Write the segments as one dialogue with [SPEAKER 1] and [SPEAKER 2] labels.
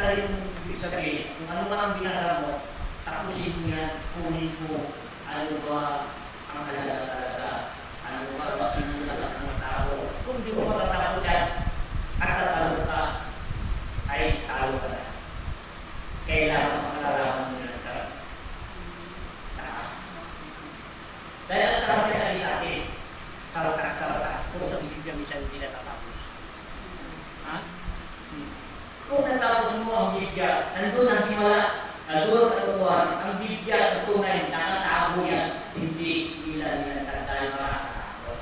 [SPEAKER 1] pala yung ibig sabihin, kung ano man ang binasa mo, tapusin mo yan, kunin mo, ano ba ang halaga talaga, ano ba ang sinulat ng mga tao. Kung di mo matatapos yan, at tatalo ka, ay talo ka na. Kailangan makalalaman mo yan sa taas. Dahil ang tawag na ay sa atin, salta, kung sa Biblia minsan hindi natatapos. Ha? Kung natapos mo ang Biblia, nandun ang himala, nandun ang katutuhan, ang Biblia at tunay, nakatago yan, hindi nila nilatandaan makakatakot.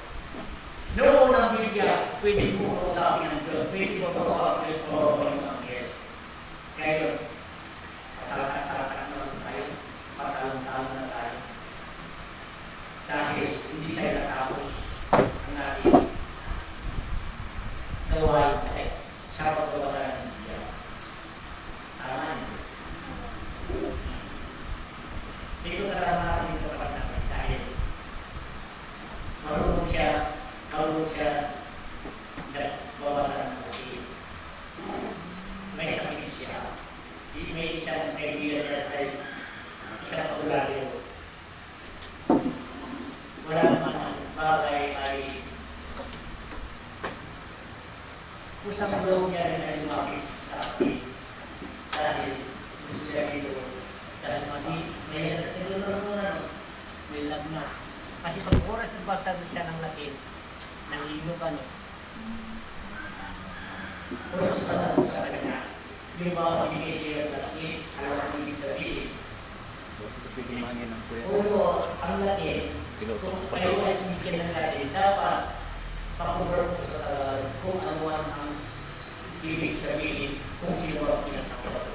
[SPEAKER 1] Noon ang Biblia, pwede mo kausapin ang Diyos, pwede mo kausapin ang Anghel. Kaya yun, salta naman tayo, patalong-talong na tayo. Dahil hindi tayo natapos ang ating gawain tayo sa pagbabasahan ng Biblia. Tama niyo. Dito kasama natin yung kapag natin dahil marunong siya babasahan sa atin. May sakit siya. May isang idea siya ay isang paglalaro. Wala naman ang bagay ay kusang loob niya rin ay lumapit sa atin dahil gusto niya ito dahil may lagna. Kasi pag oras nagbasa siya ng Latin, nanghihilog ano. Oras pa na sa kanya. Yung mga pagiging siya ng Latin, alam ang ibig sabihin. Puso ang Latin, kung kayo ay bigyan ng Latin, dapat pakubar mo sa Tagalog kung ano ang ibig sabihin kung sino ang pinatawag.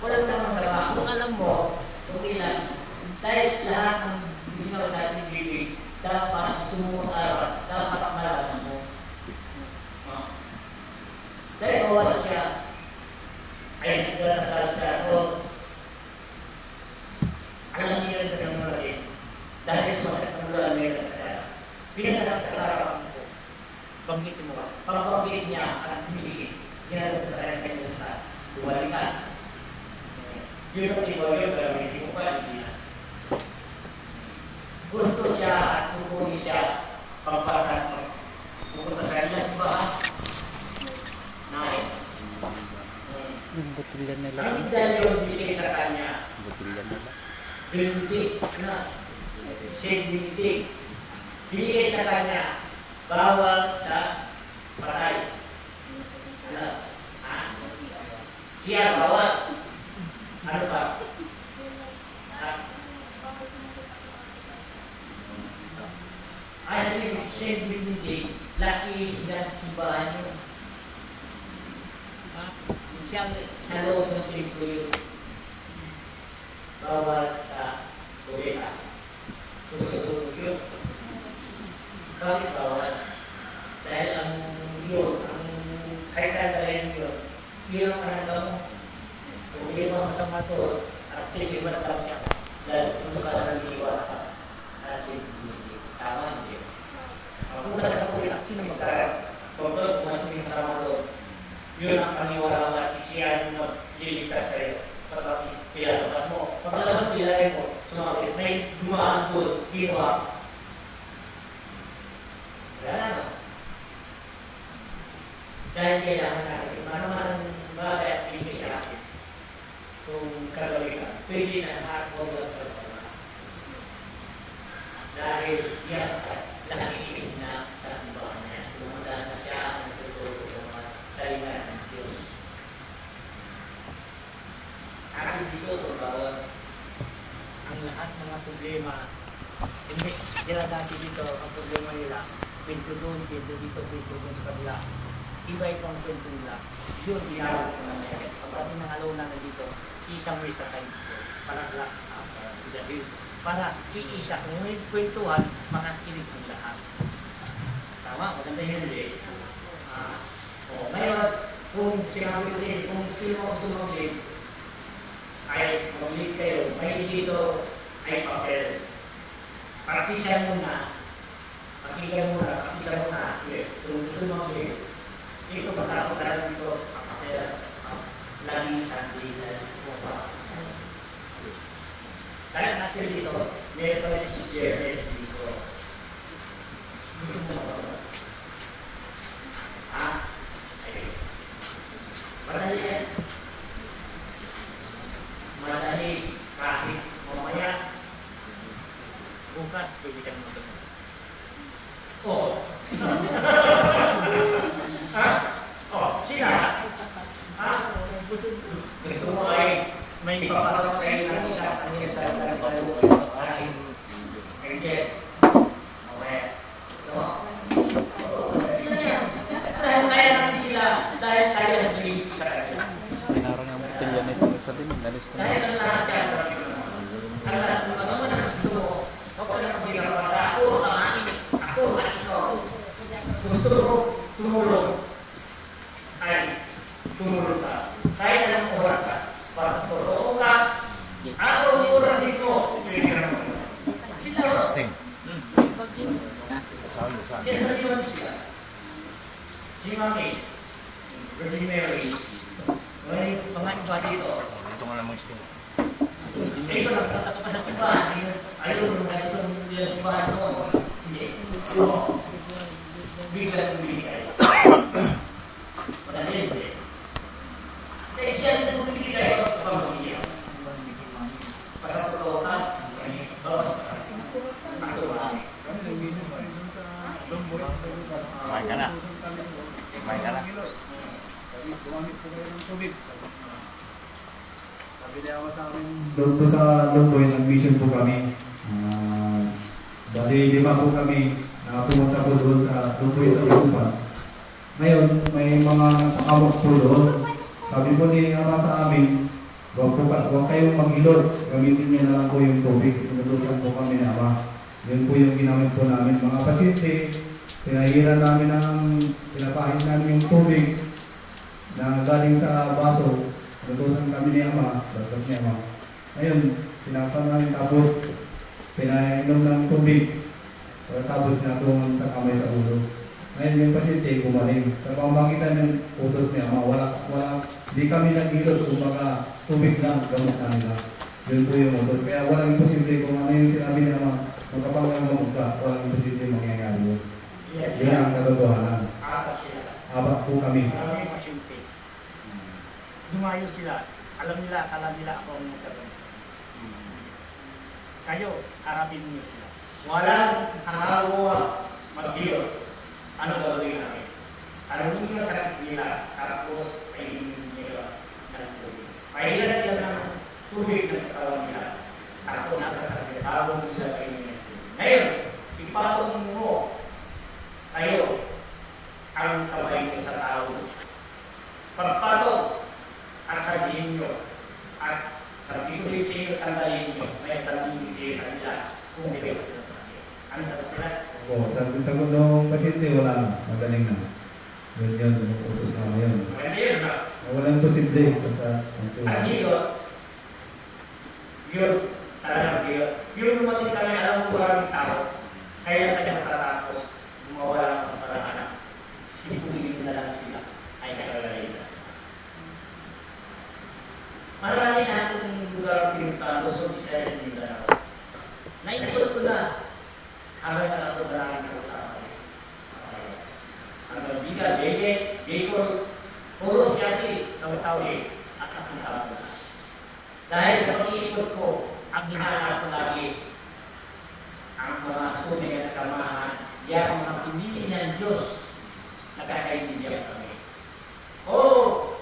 [SPEAKER 1] Walang naman sa kung alam mo, kung ilan, dahil lahat ng gusto sa ating bibig, dapat sumunod araw, dapat malaman mo. Dahil wala siya, ay nagdasal siya, o alam niya rin sa mga rin, dahil sa mga rin siya, pinagdasal sa araw mo, banggitin mo ka, pagbanggit niya at bibigit, ginagawa sa kanya sa duwalikan. Yun ang iba yun, pero hindi mo pa, hindi na. Gusto siya at pupuli siya pagpasan mo. Pupunta sa kanya sa baha. Nain.
[SPEAKER 2] Yung botilya nila.
[SPEAKER 1] Ang dahil binigay sa kanya.
[SPEAKER 2] Botilya nila.
[SPEAKER 1] Binigay na. Binigay. Binigay sa kanya. Bawal sa patay. Ano? Siya bawal. Ano ba? Ay, hindi. Laki na simbahan nyo. Siya sa loob ng templo yun. Bawal sa kubeta. Tutulog yun. Bakit bawal? Dahil ang yun, kahit saan talagang yun, yun ang anagaw mo. Kung hindi mo masama to, at hindi mo natapos siya. Dahil kung nakaraniwa ka, kasi tama hindi. Kung nasa kulit, sino magkaroon? Kung ito, kumasumin sa mga doon, yun ang paniwala at siya yung liligtas sa'yo. Pagkasi, pinalabas mo. Pagkalabas, pinalagay mo, sumapit, may dumaan doon, ginawa. Wala na, no? Dahil kailangan natin, ano man ang bagay at pinigay siya natin. Kung kagawin ka, pwede na lahat mo lang sa pagkakas. Dahil yan, nakikinig na sa simbahan na yan. Lumanda na siya ang nagtuturo sa mga salita ng Diyos. Akin dito, bawal ang lahat ng mga problema. Hindi sila dati dito, ang problema nila, pinto doon, pinto dito, pinto doon sa kabila. Iba-ibang kwento nila. Yun, ginagawa ko na meron. Pagdating ng alauna na dito, isang may sakay dito. Para last dahil para iisa. Kung may kwentuhan, makakinig ng lahat. Tama? Maganda yun eh. Ngayon, kung sinabi ko siya, kung sino ang sumaglig, ay maglig kayo. May dito ay papel. Partisan muna. Pakinggan muna. Partisan muna. Kung gusto maglig, ito matakot talaga dito, kapatid. laging sandigan mo pa. Kaya natin dito, meron si Jerez dito. Ah, ayun. Madali yan. Madali kahit mamaya.
[SPEAKER 3] Bukas, bibigyan mo ito.
[SPEAKER 1] Oo. Ha? Oh, sila. Ha? Gusto mo ay may papasok sa iyo ng isa kanina sa tayo ay ganyan. Okay. So, dahil kaya natin sila, dahil tayo ang believe sa kanila.
[SPEAKER 2] Pinarang ang botilya nito isa din. Nalis ko
[SPEAKER 1] Dahil
[SPEAKER 2] na.
[SPEAKER 1] ang lahat yan, ang lahat ng mga mga gusto mo, huwag ka na mabilang para ako, ako, at ikaw. Gusto mo tumulong, ay tumulong ka. Kahit anong oras ka, para tutulong ka, ako ang oras dito, pwede ka naman. Sila, kaya sa liwan sila. Si Mami, Virgin Mary, may mga iba dito.
[SPEAKER 3] Ito nga naman sting.
[SPEAKER 1] Ito lang, tatakot ng iba. Ayaw mo na ito yung iba noon. Hindi. Biglang bumibigay. Madali hindi. Dahil siya rin ang bumibigay ito sa pamilya. Pagkatotoo ka,
[SPEAKER 3] Kumain ka na. Kumain ka na.
[SPEAKER 4] Doon po sa Lungboy, nag-mission po kami. Bali, 5 po kami pumunta po doon sa Lungboy sa Lungboy. Ngayon, may mga nakakamot po doon. Sabi po ni Ama sa amin, huwag kayong mag-ilot. Gamitin niyo na lang po yung tubig. Inutusan po kami ni Ama. Yun po yung ginamit po namin. Mga pasyente, pinahiran pinapahin namin yung tubig na galing sa baso. Inutusan kami ni Ama, dapat ni Ama. Ngayon, pinakpan namin tapos pinainom ng tubig. Tapos natulungan sa kamay sa ulo. Ngayon yung pasyente gumaling. Sa pamamagitan ng utos ni Ama, di kami nag-ilot, kumbaga tubig lang, gamot namin lang. Yun po yung utos. Kaya walang imposible kung ano yung sinabi ni Ama, magkapanggang gamot ka, walang imposible mangyayari yun. Yun ang katotohanan. Apat po kami.
[SPEAKER 3] Maraming pasyente. Dumayo sila. Alam nila ako ang magkakaroon. Kayo, harapin niyo sila.
[SPEAKER 1] walang hangawa mag-ilot. Ano gagawin namin? Alam mo yung sakit nila, tapos ay nila ng tubig. Pahilan nila ng tubig ng katawan nila. Tapos nakasakit, habang sila kayo nila. Ngayon, ipatong mo kayo ang kamay mo sa tao. Pagpatong at sabihin nyo, at sabihin ko sa inyo, tandaan nyo, may sabihin kayo sa kanila kung hindi ko sila sa kanila. Ano sa kanila?
[SPEAKER 4] Sagot ng pasyente, wala na. Magaling na. Yun, utos na yun.
[SPEAKER 1] Maganda yun, no?
[SPEAKER 4] Walang posible. Basta,
[SPEAKER 1] Ang hilot, yun, talagang hilot. Yung lumating kami, alam ko maraming tao, kaya kanya matatapos, mawala ng paraan. Sipulin na lang sila, ay nakalagay na. Marami na itong lugar pinuntahan, Luzon, Visayas, Mindanao. Naikot ko na, habang nakatularan ako sa akin. Ang biga, Bege, Bicol, puro siya si Tawi-Tawi at nakita ko na. Dahil sa pag-iikot ko, ang hinahanap ko lagi, ang mga tunay at samahan, yan ang mga pinili ng Diyos na kakaintindihan kami. Oo,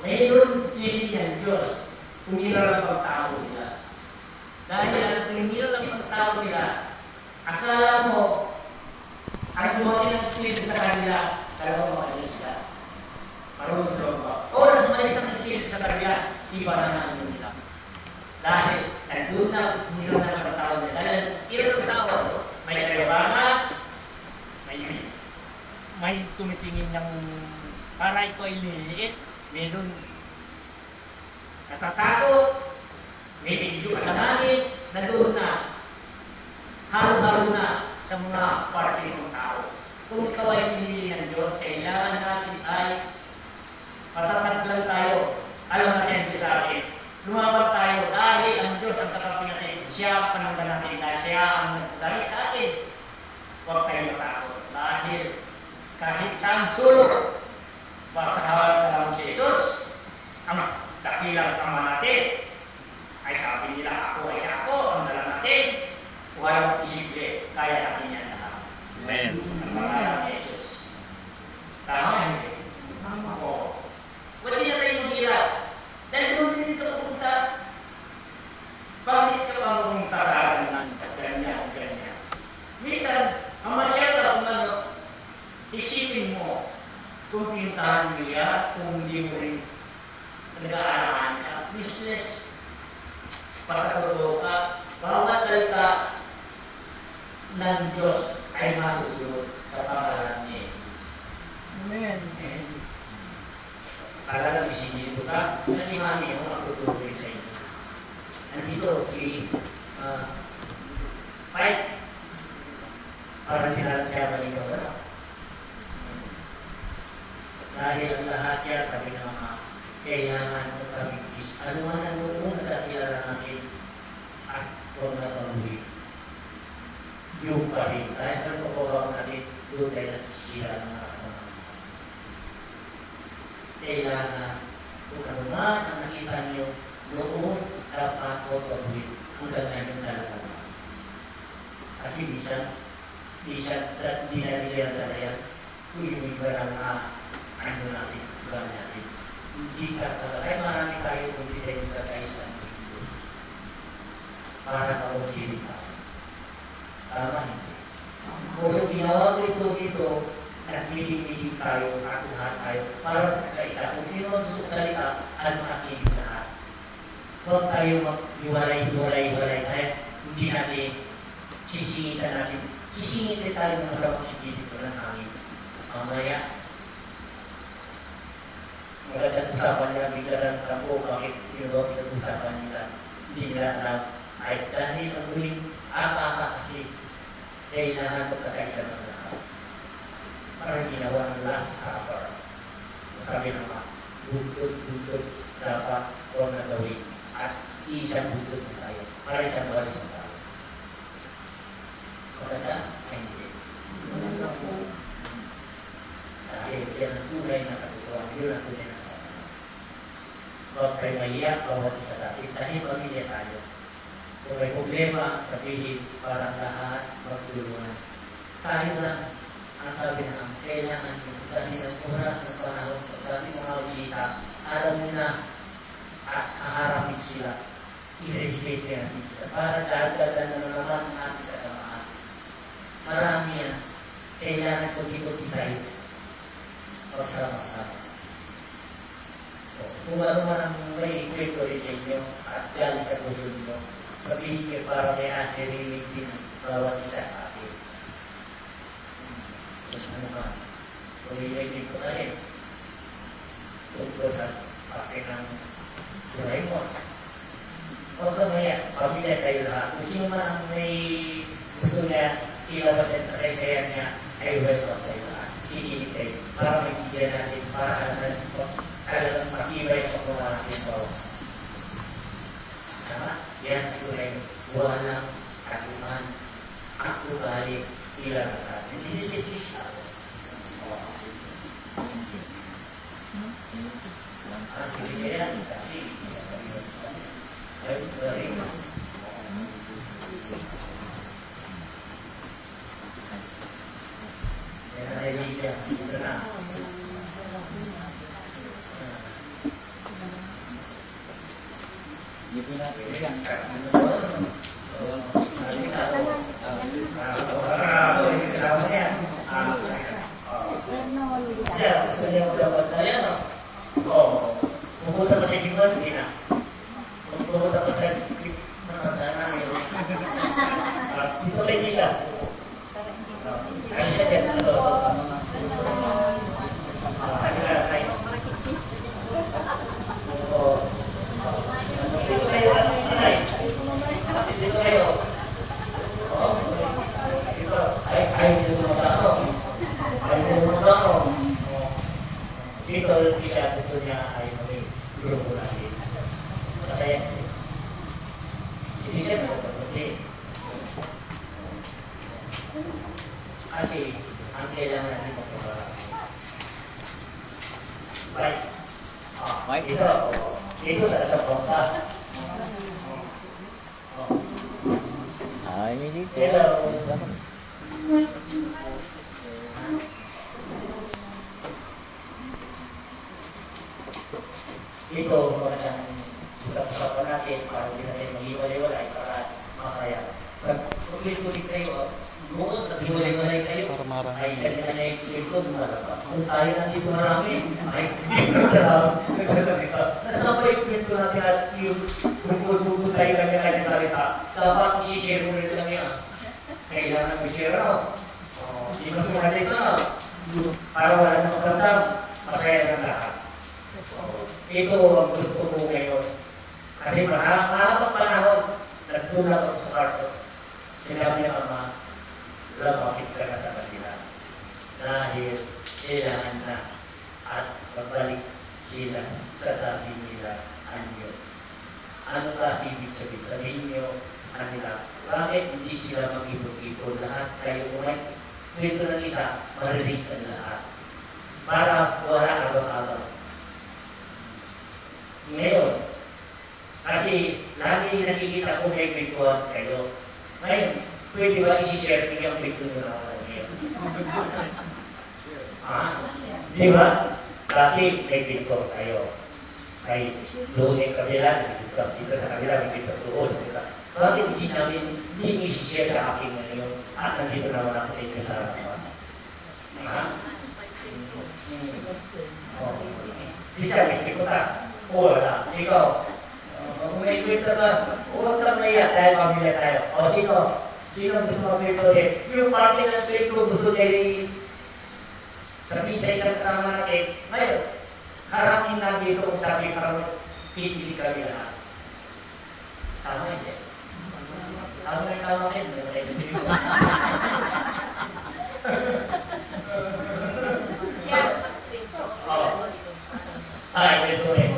[SPEAKER 1] mayroon pinili ng Diyos, tumira lang ang tao sila. Dahil ang tumira lang ang tao nila, akala mo, ang dumating ng Espiritu sa kanila, dalawang mga Diyos sila. Marunong sa ba? Oras umalis ng Espiritu sa kanila, iba na namin nila. Dahil, nandun na, tumira na ang tao nila. Dahil, ilang tao, may kailangan,
[SPEAKER 3] May tumitingin ng para ito ay liliit. Meron
[SPEAKER 1] natatakot, may video katanganin, nandoon na, halo-halo na sa mga parte ng tao. Kung ikaw ay pinili ng Diyos, kailangan natin ay matatag lang tayo. Alam natin sa siya ang pananggal natin dahil siya ang nagdali sa atin. Huwag kayo matakot. Dahil kahit saan sulok, basta hawal ka lang si Jesus, ang dakilang Ama natin, ay sabi nila, ako ay siya ako, ang dala natin, walang posible, kaya natin yan lahat.
[SPEAKER 2] Amen.
[SPEAKER 1] Ang pangalan ni Jesus. Tama hindi? Tama ko. Pwede na tayo mag-ila. Dahil doon din ito pupunta. Bakit ka pa pumunta sa atin sa ganyan o ganyan? Minsan, ang masyada kung ano, isipin mo kung pintahan mo yan, kung hindi mo rin nag-aarahan ka. Business, pagkatotoo ka, bawat salita ng Diyos ay masusunod sa pangalan ni Jesus.
[SPEAKER 3] Amen.
[SPEAKER 1] Talagang isinito ka, nasimami mo ang tutuloy sa inyo. Nandito si Fight. Parang nilalasya ba ikaw na? Dahil ang lahat yan, sabi ng mga kailangan mo kami. Ano man ang noong nakakilala natin at kung nakahuli. Yung pa rin. Dahil sa pagkakaroon natin, doon tayo nagsisira ng mga kasama. Kailangan kung ano man ang nakita niyo noong dapat o pagbulit hanggang ngayon talaga. Kasi minsan sa hindi na nila talaga kung yung iba lang na ano natin, iba natin. Hindi ka talaga. Kaya marami tayo kung hindi tayo nagkakaisa ng Diyos. Para kausili ka. Tama hindi. Kung ginawa ko ito dito, nagmiling-miling tayo, lahat tayo, para magkakaisa. Kung sino ang gusto salita, ano makinig lahat. Huwag tayo mag-iwalay-iwalay kaya hindi natin sisingitan natin. Sisingitan tayo ng sa posibility ko ng hangin. Mamaya, magandang usapan nila, biglang kampo, bakit yung pinag-usapan nila, hindi nila alam. Ay dahil ang huling kasi kailangan magkakaisa ng lahat. Parang ginawa ng Last Supper. Sabi naman, bukod dapat o nagawin at isang bukod na tayo. Para isang walis na tayo. Maganda? Ay hindi.
[SPEAKER 3] Maganda po.
[SPEAKER 1] Dahil yan ang tunay na katutuan. Yun ang tunay na kasama. Huwag kayo maiyak, bawat isa natin. Dahil pamilya tayo. Kung may problema, sabihin parang lahat magtulungan. Kahit lang ang sabi na kailangan nyo kasi ng oras ng panahon kasi mga ulita, alam mo na at haharapin sila. I-respect natin sila para dagdagan na naman ang ating kasamaan. Marami yan. Kailangan kuti-kuti tayo. Magsama-sama. Kung ano man ang may kwento rin sa inyo at galing sa puso nyo, sabihin nyo para may narinig din bawat isa sa atin. Ano ka? Ulitin ko na rin. Tungkol sa akin ng buhay mo. Huwag ka maya, pamilya tayo lahat. Kung sino man ang may gusto niya, ilabas at kasaysayan niya, ay welcome tayo lahat. Iinit tayo. Para magigyan natin, para talagang makibay sa mga natin bawat. Tama? Yan ito rin. Walang katuman. Ako balik ilang natin. Hindi si Krishna. Ang kinikiran kasi ay galing. Yan ay liya. Ito na. Pupunta pa sa Jimon, hindi na. Pupunta pa sa dito rin isa. Ay siya din. Dito kayo, anay. Dito kayo. Dito. Ay, dito mo ba ako? Ay, dito mo ba ako? Dito siya, gusto niya ay grupo natin. Masaya. Sige siya, Kasi, ang kailangan natin magpaparami. Right?
[SPEAKER 2] Mike?
[SPEAKER 1] Ito sa bangka.
[SPEAKER 2] Ay, may dito.
[SPEAKER 1] Hello. Ito, magandang usap-usapan natin para hindi natin mag-iwalay-walay para masaya. Pag-ulit-ulit kayo, bukod sa iwalay-walay kayo,
[SPEAKER 2] Para marami.
[SPEAKER 1] ay kanya-kanya yung tuloy ko, malabas. Kung tayo nandito marami, ay hindi ko nagsasalita. Nasabay yung kwento natin at yung bukod tayo kanya-kanya salita. Dapat kung si-share mo rin lang yan. Kailangan i-share ako. Hindi ko sumunod ito na. Para wala nang magandang, masaya ng lahat. Ito ang gusto ko ngayon. Kasi mahabang panahon, nagtulak ako sa kwarto. Sinabi niya, Ama, lumapit ka na sa kanila. Dahil kailangan na at babalik sila sa dati nila anyo. Ano kasi ibig sabihin niyo kanila? Bakit hindi sila mag-ibog-ibog? Lahat kayo umay. Dito ng isa, marinig ang lahat. Para wala agaw-agaw. Ngayon, kasi lagi nakikita ko may kwentuhan kayo. Ngayon, pwede ba isi-share niyo ang kwentuhan na ako ngayon? Di ba? Kasi may kwentuhan kayo. Ay, doon yung kabila, dito sa kabila, may kwentuhan doon. Bakit hindi isi-share sa akin ngayon? At nandito naman ako sa inyo sa harapan. Bisa may kwentuhan. Wala. Ikaw, kung may kwento ka, huwag kang maiyak dahil pamilya tayo. O sino? Sino gusto mag-kwento din? Yung parte ng kwento gusto din sabihin sa isang kasama natin. Ngayon, harapin na dito kung sabi parang pipili kami lahat. Tama hindi? Tama yung tama kayo. Ay, ito eh.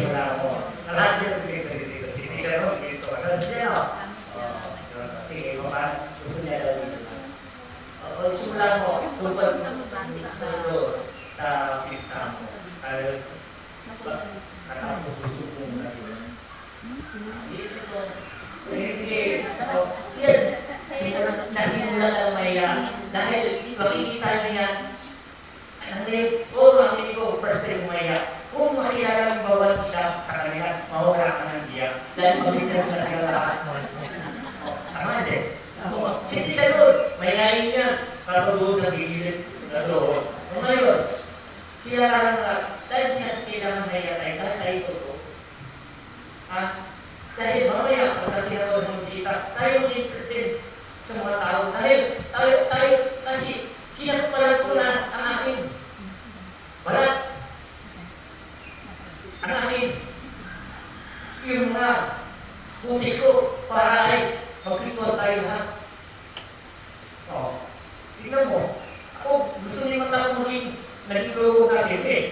[SPEAKER 1] Wala ako. Lahat yun dito. Titigil mo, dito. Sige, gusto niya daw dito. Simula mo, tupad sa pita mo. Katapos gusto mo na yun. Dito. Yan. Nasimula ng maya. Dahil makikita niya, ang hindi ko first time maya. Kung makilala ng bawat isa sa kanila, mawala ka ng diya. Dahil pagkita sila sa lahat. Tama din. Sige sa doon, may lain niya. Para doon sa gilid na doon. Ngayon, kilala lang ka. Dahil kailangan na yan tayo. Dahil tayo ito. Dahil mamaya, pagkakita ko sa bisita, tayo entertain sa mga tao. Dahil tayo kasi kinakapalan ko na ang akin. Balat. Ang akin, yung mga kumis ko para ay mag-ritual tayo ha. Tignan mo, ako gusto niyo matapos maging nag-ilugo natin eh.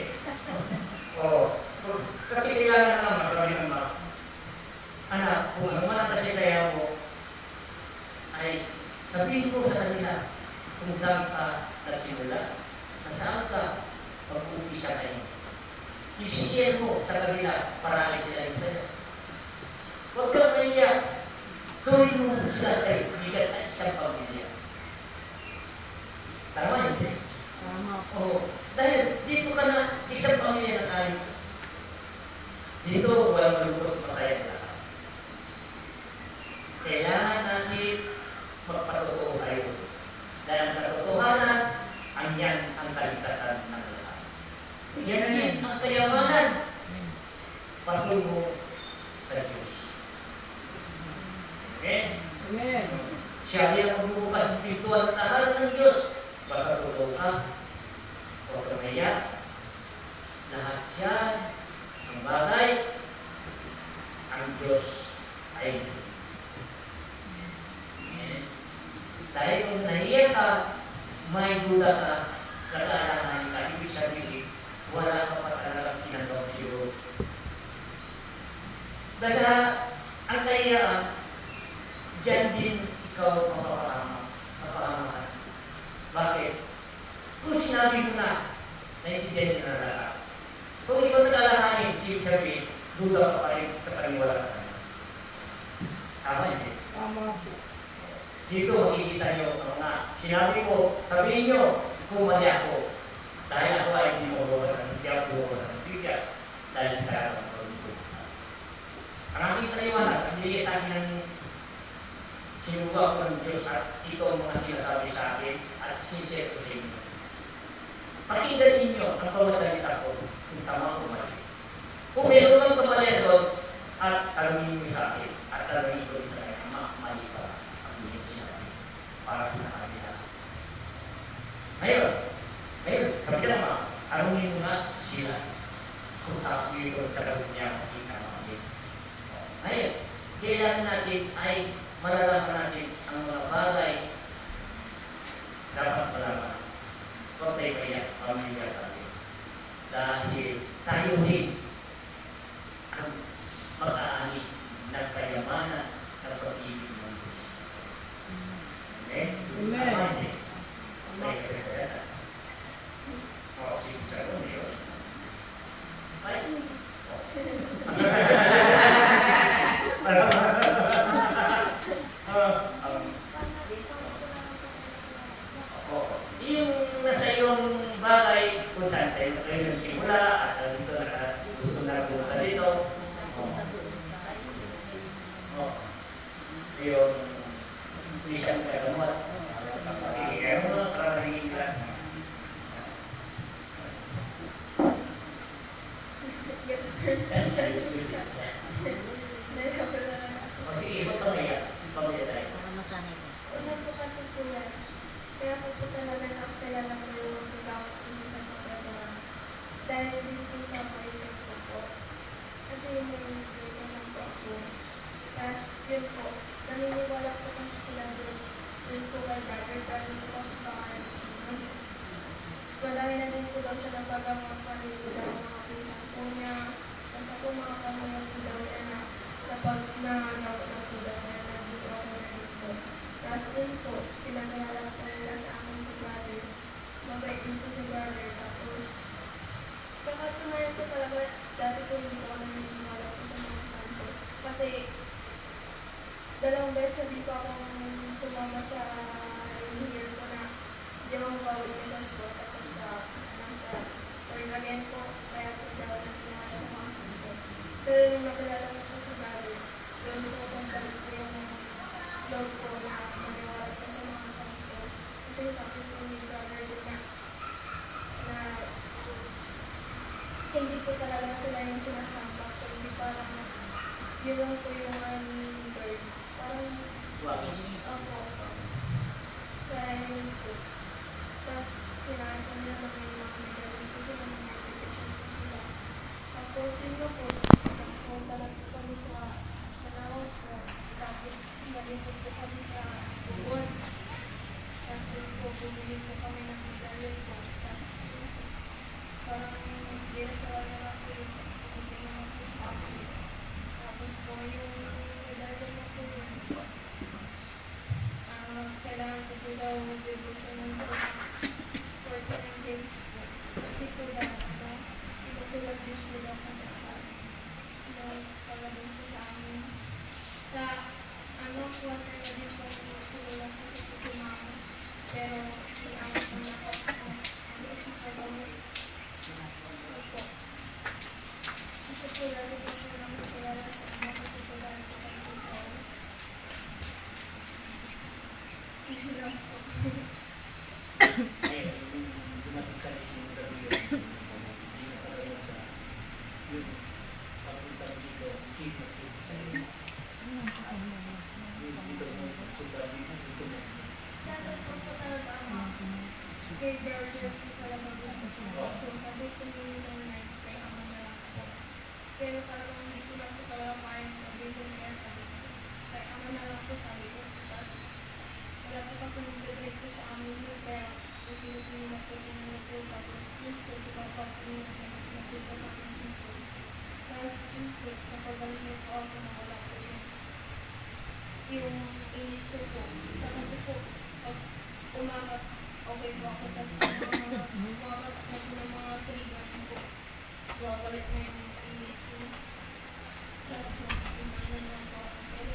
[SPEAKER 1] Kasi kailangan naman masabi ng mga anak, kung ano man ang kasisaya mo, ay sabihin ko sa kanila kung saan ka nagsimula, na saan ka mag-umpisa kayo. I-share mo sa kanila para sila yung sa'yo. Huwag kang maiyak. Gawin mo sila kayo. Bigat ay isang pamilya. Tama yun eh? Tama. Oo. Dahil dito ka na isang pamilya na tayo. Dito walang malungkot masaya na lahat. Kailangan natin magpatotoo tayo. Dahil ang katotohanan, ang yan ang kaligtasan ng lahat. Yan din ang kayamanan. Patungo sa Diyos. Okay? Amen. Siya rin ang magbubukas ng pintuan ng tahanan ng Diyos. Basta totoo ka. Huwag ka maiyak. Lahat yan, ang bagay, ang Diyos ay dahil kung nahiya ka, may duda ka, nag-aalangan ka, ibig sabihin, wala ka pa talagang ginagawa siguro. Dahil ang kayaan, dyan din ikaw mapapahama. naiintindihan niya na lahat. Kung hindi mo nalalahanin, ibig sabihin, duda pa rin sa paniwala sa kanya. Tama hindi?
[SPEAKER 3] Tama po.
[SPEAKER 1] Dito makikita nyo ang mga sinabi ko, sabihin nyo kung mali ako. Dahil ako ay hindi mo buwasan, hindi ako buwasan ng bigyan. Dahil sa araw ko hindi buwasan. Ang aking paniwala, hindi sa akin ng sinuga ko ng Diyos at ito ang mga sinasabi sa akin at sincere ko sa inyo. Pakinggan ninyo ang pamasalita ko kung tama o mali. Kung meron mang kamalian doon, at tanongin mo sa akin, at tanongin ko sa akin, mali pa ang inyong sinabi para sa kanila. Ngayon, sabi ka naman, tanongin mo na sila kung ako yun sa gawin niya makita natin. Ngayon, kailangan natin ay malalaman natin ang mga bagay dapat malaman. Kung tayo kaya, pamilya natin. Dahil tayo rin ang mag-aani ng kayamanan ng pag-ibig ng Diyos. Amen?
[SPEAKER 3] Amen.
[SPEAKER 1] Amen. May kasalanan. O, sige sa kong yun. Ay, yung nasa iyong bagay kung saan tayo nagsimula at dito gusto na pumunta dito. Yung isang kagamot. Sige, kaya mo na para naging ka. Sige, iba pamilya. Pamilya tayo.
[SPEAKER 5] Una po kasi po yan. Kaya po talaga nakilala ko yung pagkakot ko sa pagkakot. Dahil din po sa paisip ko po. Kasi yung mga lang po ako. Tapos yun po, naniniwala po kasi sila doon. Yun po kay brother, dahil po kasi pangalan ko. Walahin na din po daw siya ng paggamang panigod ang mga pinsan po niya. Basta po mga kamulang po daw niya na kapag nanganap na po daw niya na dito ako na dito. Tapos yun po, pinaglalala po nila sa akin si brother. Mabait din po si brother. Tapos, sa katunayan po talaga, dati po hindi ko ako naniniwala po sa mga santo. Kasi, dalawang beses hindi po akong sumama sa year ko na hindi ako bawi niya sa sport. Tapos sa third again po, kaya po daw naniniwala sa mga santo. Pero nung nakilala ko po si brother, doon po pagkalit po yung love ko na maniwala ko sa mga santo. Kasi sabi po ni brother din na hindi po talaga sila yung sinasamba. So hindi parang yun lang po yung bird. Parang opo. Kaya yun po. Tapos kailangan ko nila na may mga medalin kasi mga meditation po sila. Tapos yun na po. Pumunta lang po kami sa Manawag po. Tapos nalipot po kami sa Bukod. Tapos po bumili po kami ng medalin po. Tapos parang dinasawal na lang po yung hindi naman po sa akin. Tapos po yung medalin na po yun. Kailangan ko po daw devotion ng po for 10 days po. Kasi po dapat po, ito po lang-Diyos po daw kasasal. So, pagdating po sa amin. Sa quarter na din po sinulang po si mama. Pero, inawat po na po ako. Kasi po lagi po siya lang kilala sa mga kasi po lagi po kami po. Lang po.
[SPEAKER 1] Ngayon, dumating ka rin yung gabi yun. Hindi na karoon sa yun. Pagpunta dito, dito sa iyo. Dito mo, sobrang dito mo.
[SPEAKER 5] Sana po po talaga ako. Kay brother po talaga ako. So, sabi ko nung night, kay ama na lang po. Pero talagang hindi ko lang po talaga kaya sabi ko niya. Kay ama na lang po sabi ko. Tapos, wala po kasi nag-drive po sa amin yun. Kaya, pusin na po yung po. Tapos, yun po, kapag po yung nakita sa akin yun po. Tapos, yun po, napagalit niyo po ako na wala po yung init ko po. Kasi po, pag umagat, okay po ako. Tapos makakat na po ng mga kaibigan po. Babalik na yung init ko. Tapos ano na po ako. Pero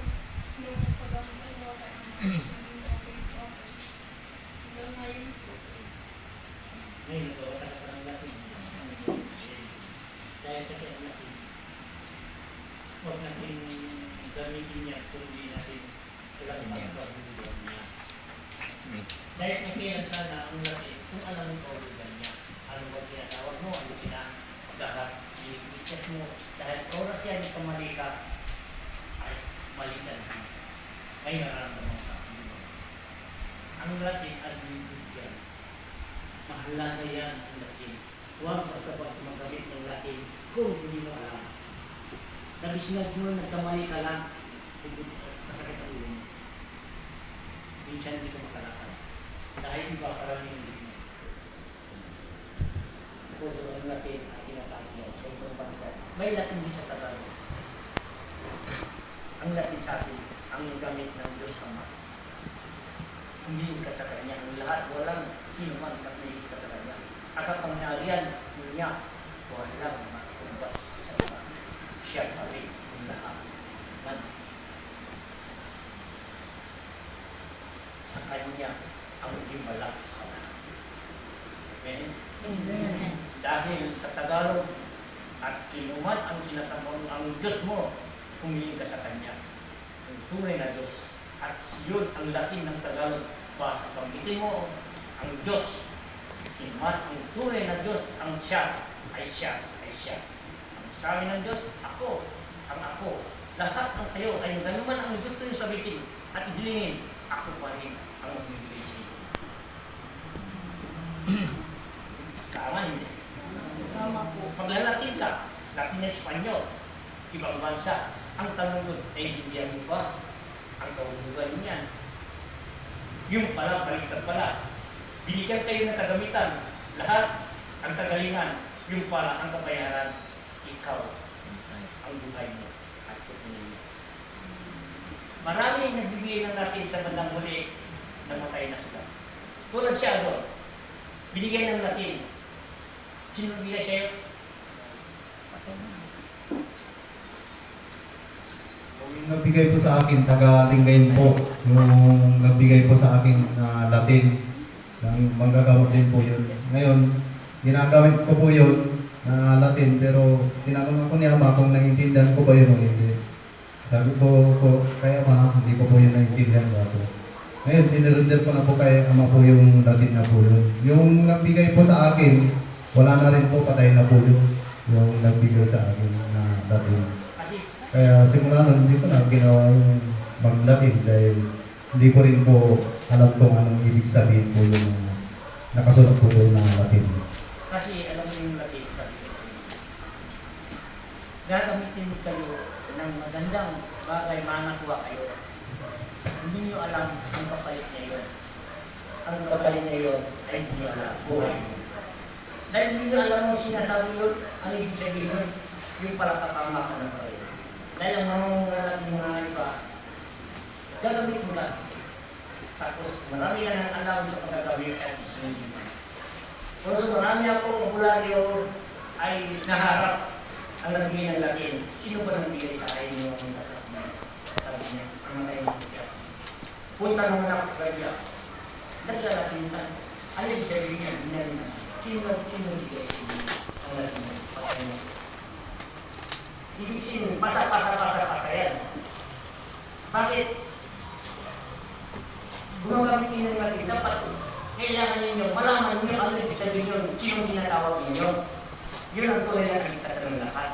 [SPEAKER 5] nung paggamit ay wala na hindi okay po ako. Hanggang ngayon po.
[SPEAKER 1] Ngayon, ito, talaga ng Latin. Dahil kasi ang Latin, huwag natin gamitin yan kung hindi natin alam ang kabubuan niya. Dahil kung kailan sana ang Latin, kung alam ang kabubuan niya, ano ba tinatawag mo, ano pinagagat, iligtas mo, dahil oras yan ito mali ka, ay mali ka na. May nararamdaman ka. Ang Latin, ang bibigyan. Mahalaga yan ang Latin. Huwag basta-basta magamit ng Latin kung hindi mo alam. Nabisinag mo, nagkamali ka lang, sasakit ang ulo mo. Minsan hindi ka makalakad. Dahil iba parang yung hindi mo. Puso ang Latin at tinatawag niya sa ibang bansa. May Latin din sa Tagalog. Ang Latin sa atin, ang gamit ng Diyos Ama. Hindi ka sa Kanya. Ang lahat, walang sino man nakilig ka sa Kanya. At ang pangyarihan niya, walang makumbas sa iba. Siya pa rin ang lahat. Man. Sa Kanya, ang himala sa lahat. Amen? Amen. Dahil sa Tagalog, at kinuman ang sinasambang ang Diyos mo, humiling ka sa Kanya. Ang tunay na Diyos. At yun ang Latin ng Tagalog. Basta pagbitin mo ang Diyos. Kinuman ang tunay na Diyos, ang siya, ay siya, ay siya. Ang sabi ng Diyos, ako, ang ako. Lahat ng kayo, ay gano'n man ang gusto nyo sabihin at hilingin, ako pa rin ang magbibigay sa iyo. Tama hindi? Tama po. Paglalatin ka, Latin na Espanyol, ibang bansa, ang tanong doon, ay hindihan mo ba ang kahubugan niyan? Yung pala, baliktad pala. Binigyan kayo ng kagamitan, lahat ang kagalingan, yung pala ang kabayaran, ikaw ang buhay mo at kukunin mo. Maraming nagbibigay ng natin sa bandang huli, namatay na sila. Tulad siya doon, binigyan ng natin. Sino nagbigay sa'yo?
[SPEAKER 4] Yung nagbigay po sa akin, taga-Lingayen po. Yung nagbigay po sa akin na Latin. Magagamot din po yun. Ngayon, ginagamit ko po yun na Latin, pero tinatanong ko niya ama kung naiintindihan ko ba yun o hindi. Sabi ko kaya ama, hindi ko po yun naiintindihan ba po. Ngayon, tinirender ko na po kay ama po yung Latin na po yun. Yung nagbigay po sa akin, wala na rin po, patay na po yun. Yung nagbigay sa akin na Latin. Kaya simula nun, hindi ko na ginawa yung mag-Latin dahil hindi ko rin po alam kung anong ibig sabihin po yung nakasulat po doon na Latin.
[SPEAKER 1] Kasi alam mo yung Latin sabi ko. Gagamitin kayo ng magandang bagay, manakuha kayo. Hindi nyo alam ang kapalit niya yun. Ang kapalit niya yun ay hindi nyo alam. Buhay mo. Dahil hindi nyo alam mo sinasabi yun, ang ibig sabihin yun, yung pala katama ka na kayo. Dahil ang nangungulat ng mga iba, gagamit mo lang. Tapos marami ka nang alam sa pagkagawin at isunod mo. So marami akong popularyo ay naharap ang nagbigay ng Latin. Sino ba nagbigay sa akin yung mga kasama? Sabi niya, ang mga tayo siya. Punta naman ako sa kanya. Naglalapin ka. Ano yung sabi niya? Binari na. Sino nagbigay sa inyo ang Latin? Patay mo. Ibig sabihin, pasa yan. Bakit? Gumagamit niyo ng Latin, dapat kailangan ninyo malaman niyo ano yung sabihin yun, sino tinatawag ninyo. Yun ang tunay na kaligtas ng lahat.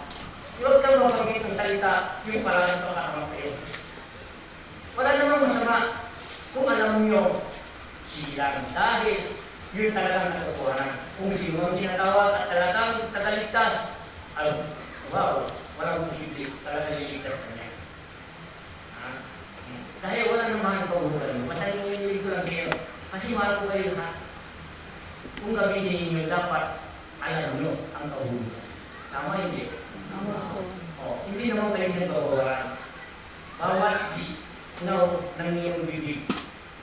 [SPEAKER 1] Huwag kang magamit ng salita, yung parang ito kakamang kayo. Wala namang masama kung alam niyo sila dahil yun talagang natutuhanan. Kung sino ang tinatawag at talagang tagaligtas, wow, walang posible, talagang liligtas na niya. Dahil wala naman pauhulan mo. Basta yung nililig ko lang kayo. Kasi mahal ko kayo ha. Kung gamitin ninyo, dapat alam nyo ang pauhulan. Tama hindi? Tama po. Hindi naman kayo nagpapawalan. Bawat ng iyong bibig,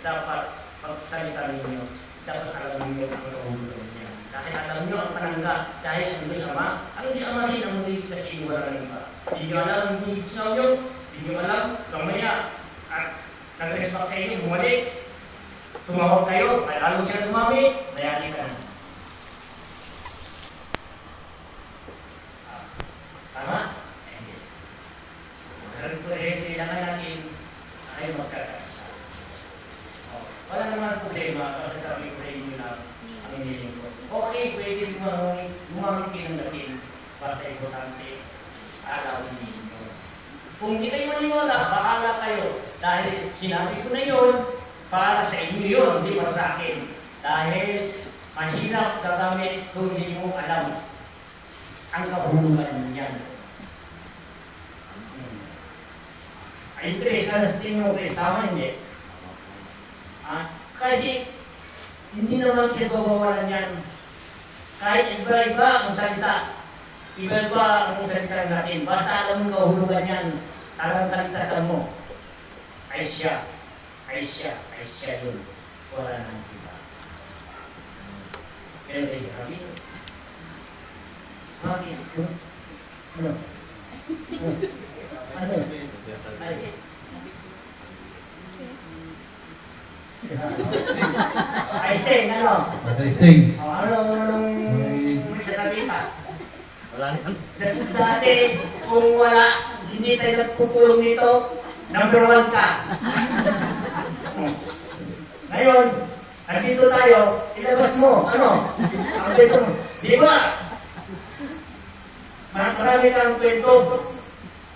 [SPEAKER 1] dapat pagsalita ninyo. dapat alam niyo ang kahulugan niya. Dahil alam niyo ang panangga, dahil ang Diyos Ama, ang Diyos Ama rin ang magiging sa inyo ng iba. Hindi niyo alam ang magiging sa inyo, hindi niyo alam, mamaya, at nag-respect sa inyo, bumalik, tumawag kayo, may alam sila dumami, mayali ka na. Tama? Hindi. Magkaroon po rin kailangan natin ay magkakasa. Wala naman problema kasi sabi ko rin nyo lang ang iniling ko. Okay, pwede gumamit kayo ng dating basta importante alawin ninyo. Kung hindi kayo maniwala, bahala kayo. Dahil sinabi ko na yun, para sa inyo yun, hindi para sa akin. Dahil mahirap gagamit kung hindi mo alam ang kahulugan niyan. Ay, Tres, sa tingin mo, Tres, tama hindi? Kasi hindi naman pinagbabawalan yan. Kahit iba-iba ang salita, iba-iba ang salita natin. Basta alam mo kahulugan yan, talang kaligtasan mo. Ay siya yun. Wala nang iba. Pero ay sabi ko, bakit? Ano? Ano? Ay, Sting, ano?
[SPEAKER 4] Sting.
[SPEAKER 1] Anong sasabihin pa? Wala naman. Dati, kung wala, hindi tayo nagpupulong nito, number 1 ka. Ngayon, andito tayo, ilabas mo, ano? Andito mo. Di ba? Marami kang kwento.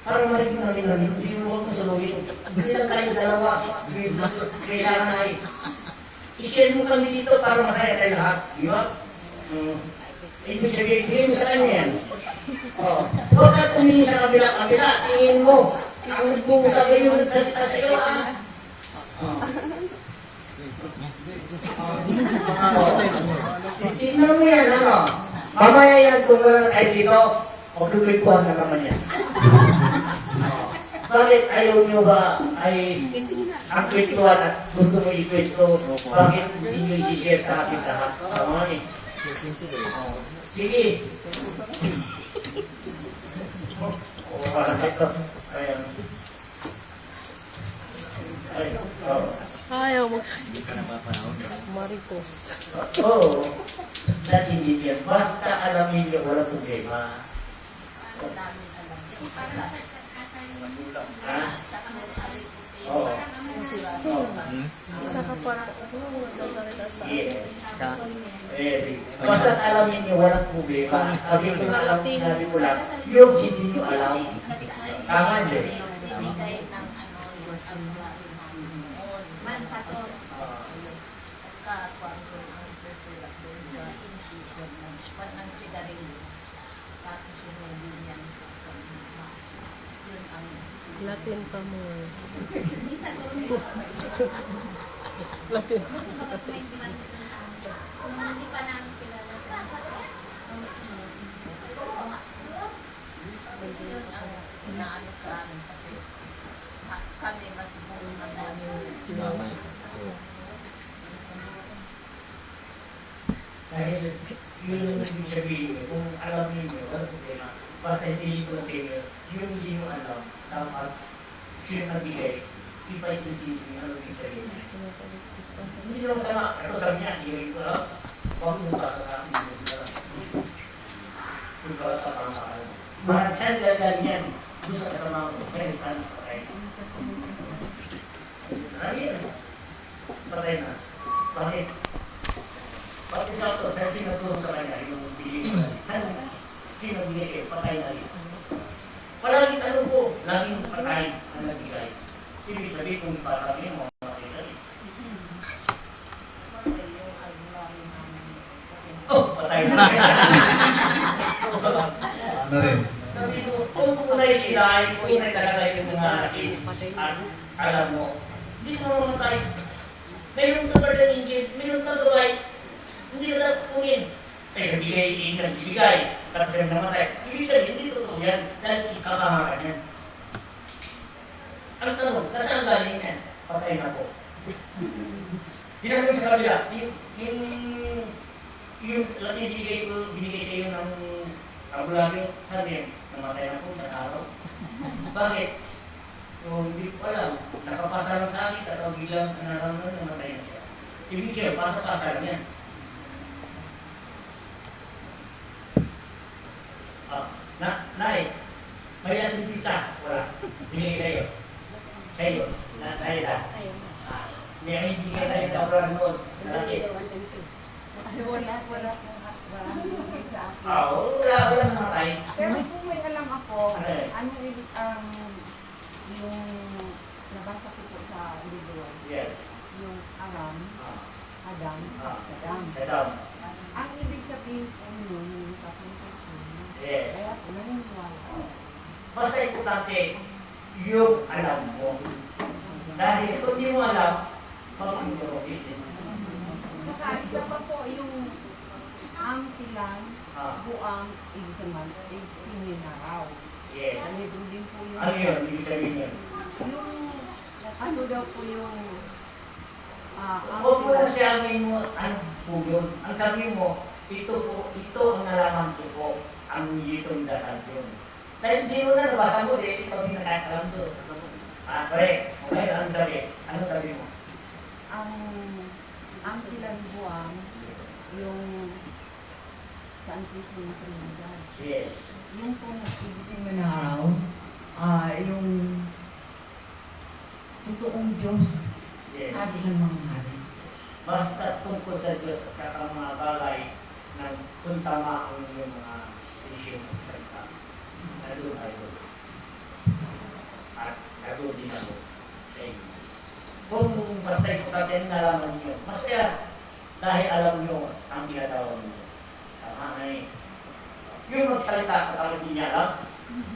[SPEAKER 1] Parang marinig namin namin, hindi mo huwag mo sunugin. Hindi lang tayo dalawa. Kailangan ay i-share mo kami dito para masaya tayo lahat. Di ba? Ibig sabihin, bigay mo sa kanya yan. Huwag ka tumingin sa kabila-kabila. Tingin mo. Ang nagbubusa kayo yung nagsalita sa iyo. Tingnan mo yan, ano? Mamaya yan kung wala kayo dito, maglutuikuan na naman yan. Bakit ayaw nyo ba ay ang kwentuhan at gusto mo ikwento? Bakit hindi nyo i-share sa ating lahat? Tama eh. Sige. Parang ito. Ayan.
[SPEAKER 6] Ayaw magsalita. Maricos.
[SPEAKER 1] Oo. Dahil hindi yan. Basta alamin nyo, walang problema. Ha? Oo. Yes. Basta alamin nyo, walang problema. Sabi ko na alam, sinabi ko lang, yung hindi nyo alam. Tama din.
[SPEAKER 6] Latin pa mo. Latin.
[SPEAKER 1] Dahil yun yung ibig sabihin, kung alam niyo, walang problema. Basta hindi ko kayo, yung hindi nyo alam, dapat siya nagbigay, iba itindihin niyo ano yung sabihin niya. Hindi lang sama, ito sabi niya, hindi ko alam, huwag mo pa sa akin, hindi ko alam. Kung ka sa pangkalan. Marang saan gagaling yan, doon sa kasama ko, kaya saan patay. Ayun, patay na. Bakit? Bakit sa ito, saan sinatulong sa kanya, yung bigay ko, saan sinabigay kayo, patay na rin. Palagi tanong ko, laging patay ang nagbigay. Ibig sabihin kung ipatabi mo, matay na rin. Oh, patay na rin.
[SPEAKER 4] Ano rin?
[SPEAKER 1] Sabi ko, kung tunay sila, ay tunay talaga yung mga akin. At alam mo, hindi mo mamatay. Mayroon ka ba ng injil, mayroon ka ba hindi ka dapat punin. Kaya bigay, nagbigay, tapos siya namatay. Ibig sabihin, hindi totoo yan, dahil ikakamakan yan. Ang tanong, nasaan galing yan? Patay na po. Tinanong sa kabila, yung laki binigay sa iyo ng albularyo, sabi, namatay na po sa araw. Bakit? So, hindi ko alam. Nakapasa lang sa akin, at biglang nararamdaman, namatay na siya. Ibig siya, pasa-pasa lang yan. Nay, may ating pizza. Wala. Binigay sa iyo. Sa iyo. Nay na. May bigay tayo sa orang noon. Wala namatay.
[SPEAKER 7] Pero kung may alam ako,
[SPEAKER 1] Ano?
[SPEAKER 7] yung nabasa ko po sa libro,
[SPEAKER 1] Yes.
[SPEAKER 7] yung Aram, Adam, Saddam.
[SPEAKER 1] Adam.
[SPEAKER 7] Ang ibig sabihin po nun, yung kapuntasyon,
[SPEAKER 1] Yes.
[SPEAKER 7] kaya po naniniwala.
[SPEAKER 1] Basta importante, yung alam mo. Dahil kung di mo alam, mag-improvisit din.
[SPEAKER 7] Saka isa pa po yung ang tilang, buang, ibig sabihin, sininaraw.
[SPEAKER 1] Yes.
[SPEAKER 7] Sa libro din po yung,
[SPEAKER 1] Ano yun? Ibig sabihin yun.
[SPEAKER 7] yung, ano daw po yung, ang
[SPEAKER 1] Huwag mo lang
[SPEAKER 7] tilang,
[SPEAKER 1] sabihin mo, ano po yun. Ang sabihin mo, ito ang nalaman ko po, ang yitong dasal yun. Dahil hindi mo na nabasa mo, eh, pag nakakalam doon. Correct. Okay, ano sabi? Ano sabi mo?
[SPEAKER 7] ang tilang buang, yung sa Antiquing Trinidad.
[SPEAKER 1] Yes.
[SPEAKER 7] Yung po nag-ibig manaraw, yung totoong Diyos,
[SPEAKER 1] Yes.
[SPEAKER 7] sabi ng mga hari.
[SPEAKER 1] Basta tungkol sa Diyos at saka mga bagay na kung tama ang iyong mga isyu ng salita. Nandun tayo. At nandun din ako sa inyo. Kung basta importante nalaman niyo, masaya dahil alam niyo ang ginagawa niyo. Tama na eh. Yung magsalita at ang hindi niya alam,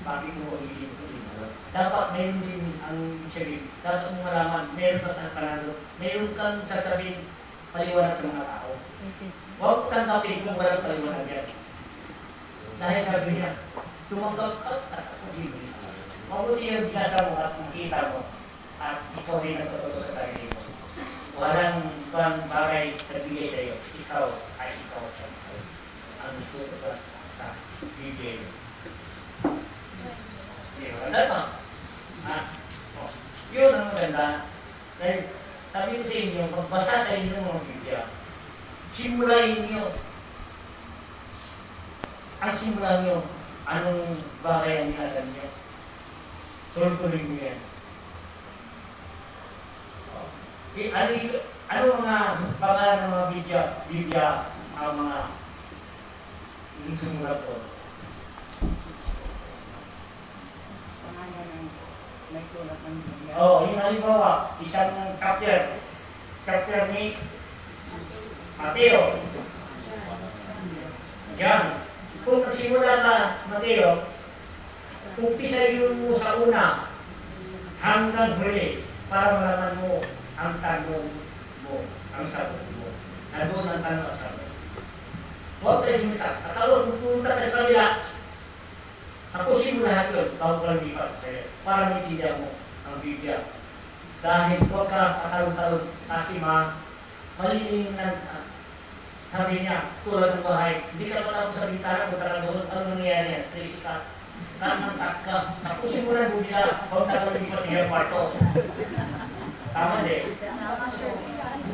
[SPEAKER 1] bakit mo ulitin ito? Dapat mayroon din ang sabihin. Dapat mo malaman, mayroon ka sa panalo. Mayroon kang sasabihin paliwanag sa mga tao. Huwag kang napin kung walang paliwanag yan. Dahil sabi niya, tumanggap ka at ako din. Mabuti yung binasa mo at makita mo at ikaw rin ang totoo sa sarili mo. Walang bagay na bigay sa iyo. Ikaw ay ikaw sa ikaw. Ang gusto ko sa bigay mo. Tama. Yun ang maganda. Dahil sabi ko sa inyo, magbasa kayo ng mga Biblia. Simulahin niyo. Ang simulan niyo, anong bagay ang binasa niyo. Tuloy-tuloy niyo yan. Ano mga pangalan ng mga Biblia, ang mga sumulat ko?
[SPEAKER 7] May sulat ng Biblia.
[SPEAKER 1] Yung halimbawa, isang chapter ni Mateo. Yan. Kung nagsimula ka, Mateo, umpisa yun mo sa una hanggang huli para malaman mo ang tanong mo, ang sagot mo. Nandun ang tanong at sagot. Huwag tayo simita. Katalon, pumunta ka sa kabila. Tapusin mo lahat yun, bago ka lipat sa'yo, para maintindihan mo ang Biblia. Dahil huwag ka katalon-talon kasi maliling na sabi niya, tulad ng bahay, hindi ka pa sa bintana, kung talagang doon, ano nangyayari yan? Tracy ka, namantak ka, tapusin mo na yung Biblia, huwag ka lipat sa iyong kwarto. Tama din.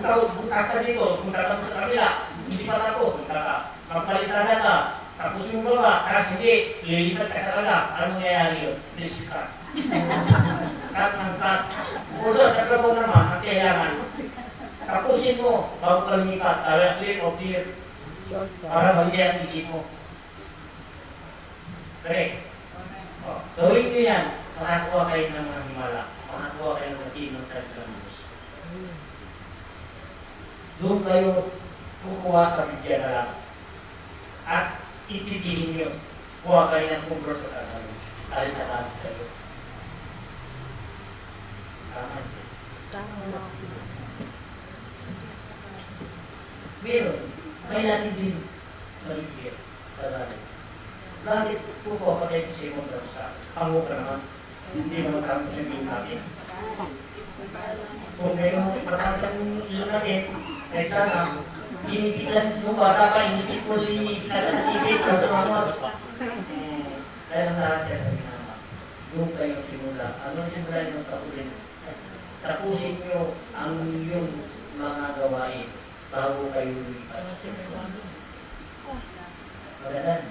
[SPEAKER 1] Punta ka dito, punta ka sa kabila, hindi pa ako, punta ka. Magpalitan ka, tapusin mo ba? Kasi hindi, lilipat ka sa kabila, ano nangyayari yun? Tracy ka. Kat ng kat. Puso sa trabaho naman, ang kailangan. Tapusin mo, bago ka lumipat, clear o clear, para mali ang isip mo. Correct. Gawin nyo yan, makakuha kayo ng mga himala, makakuha kayo ng tinong sa Diyos. Doon kayo kukuha sa Biblia na lang. At ititigin nyo, kuha kayo ng kubro sa tatanong. Dahil tatanong kayo. Tama din. Meron. May natin din maligyan. Tatanong. Bakit kukuha pa kayo sa ibang bansa? Pango ka naman. Hindi naman kami sa natin. Kung kayo mataas ang ilong natin, ay sana, inipitan mo bata pa, inipit mo linis na sa sipit, at tumamos. Kaya natin sa ginama. Doon kayo simula. Anong simula yung tapusin? Tapusin nyo ang iyong mga gawain bago kayo lumipat. Magalan.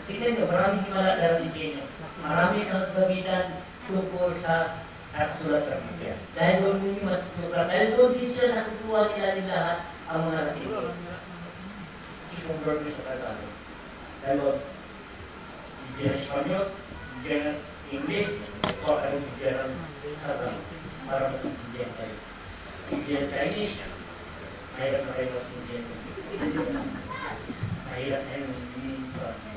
[SPEAKER 1] Tingnan nyo, maraming himala darating sa inyo. Marami ang gamitan tungkol sa nakasulat sa Biblia. Dahil doon ninyo matutukan. Dahil doon din siya nakukuha nila din lahat ang mga natin. I-convert nyo sa Tagalog. Dahil Biblia ng Espanyol, Biblia ng English, o kayo Biblia ng Tagalog. Para matutubigyan kayo. Biblia ng Chinese, mahirap na kayo matutubigyan kayo. Mahirap na yun.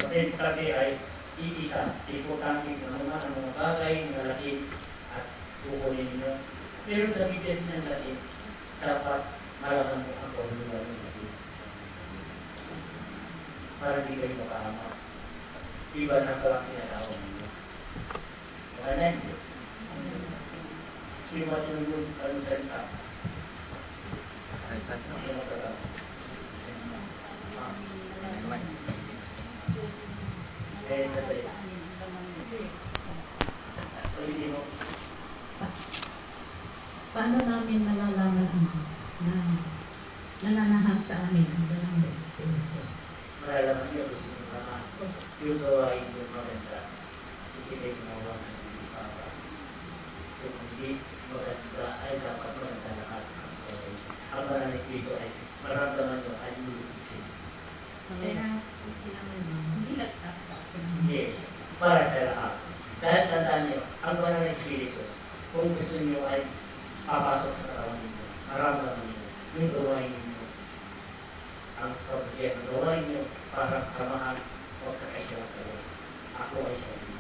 [SPEAKER 1] Ang importante ay iisa. Importante ng mga bagay, mga lakin, at kukunin nyo. Pero sa Biblia din ng lakin, dapat malaman mo ang kahulugan ng lakin. Para di kayo makahama. Iba na palang tinatawag nyo. Kaya na yun. Sino masunod ang salita? Sino matatawag?
[SPEAKER 7] Paano namin malalaman na nananahang sa amin ang dalang na Espiritu?
[SPEAKER 1] Malalaman niyo gusto nyo naman. Yung gawain yung maganda. Hindi kayo gumawa ng hindi para. Kung hindi maganda ay dapat maganda lahat. Ang mga ng Espiritu ay maramdaman nyo ay lulubusin.
[SPEAKER 7] Kaya hindi naman hindi lagtas sa akin.
[SPEAKER 1] Yes, para sa lahat. Dahil tandaan nyo, ang mga ng Espiritu, kung gusto nyo ay papasok sa katawan ninyo, maramdaman ninyo, yung gawain ninyo, ang kabutihan ng gawain nyo, parang samahan o kakaisilang kayo. Ako ay sa inyo.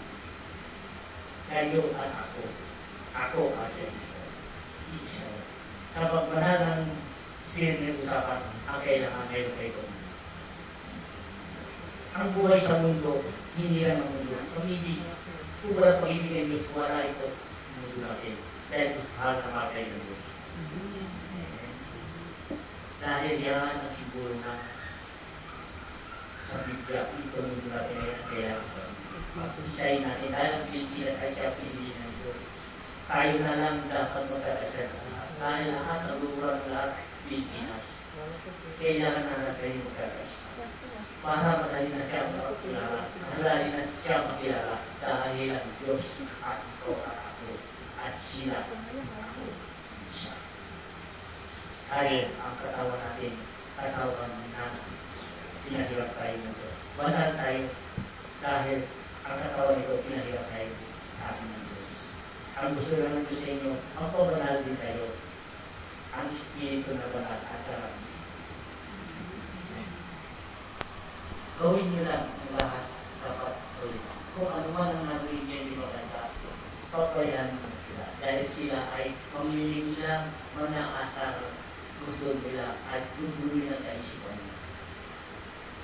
[SPEAKER 1] Kayo at ako. Ako ay sa inyo. Isa. Sa pagbanal ng Espiritu ng usapan, ang kailangan ngayon kayo. Ang buhay sa mundo, hindi lang ang mundo. Pag-ibig, kung walang pag-ibig ng Diyos, wala ito ang mundo natin. Dahil mahal na matay ng Diyos. Dahil yan ang siguro na sa Biblia, ito ang mundo natin ngayon, kaya isayin natin, dahil ang Pilipinas ay siya pinili ng Diyos. Tayo na lang dapat magkakasya na lahat. Dahil lahat ang lugar ng lahat, Pilipinas. Kailangan na natin magkakasya. Para madali na siya makakilala, madali na siya makilala dahil ang Diyos at ito at ako at sila ako siya. Dahil ang katawan natin, katawan na pinahirap tayo ng Diyos. Banal tayo dahil ang katawan nito pinahirap tayo sa atin ng Diyos. Ang gusto lang ng Diyos sa inyo, ang pabanal din tayo. Ang Espiritu na banal at karami. Gawin nyo lang ang lahat dapat ulit. Kung ano man ang nagawin niya hindi maganda, papayahan mo sila. Dahil sila ay mamili nila, manakasar, gusto nila, at guguloy na sa isipan nila.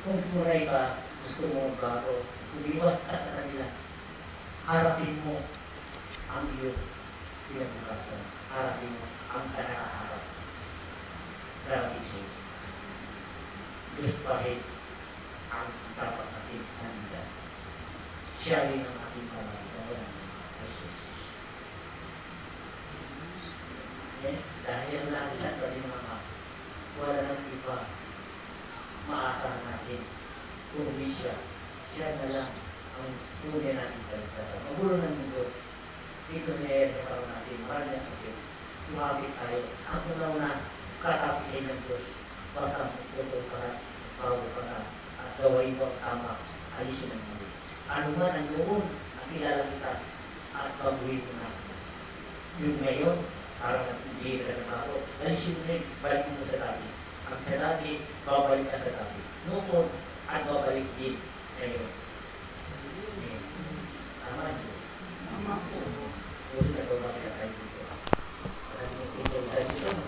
[SPEAKER 1] Kung puray ka, gusto mo bago, umiwas ka sa kanila, harapin mo ang iyong pinabukasan. Harapin mo ang kanakaharap. Grabe siya. Diyos bahit ang dapat natin sandigan. Siya rin ang ating pamagawa ng Jesus. Dahil lahat siya tali mga wala nang iba maasahan natin. Kung hindi siya, siya na lang ang tunay natin talaga. Magulo ng mundo. Dito niya sa karoon natin. Marami na sakit. Tumapit tayo. Ang una-una, katapisin ng Diyos. Basta magputol ka na, bago ka na. At gawain mo ang tama, alisin ang muli. Ano man ang noon, ang kilala kita, at baguhin mo na. Yung ngayon, parang hindi ka na ako, alisin mo rin, balik mo sa dati. Ang sa dati, babalik ka sa dati. Noon, at babalik din ngayon. Tama nyo. Tama po. Huwag na ito makikasay dito. Kasi ito tayo dito, no?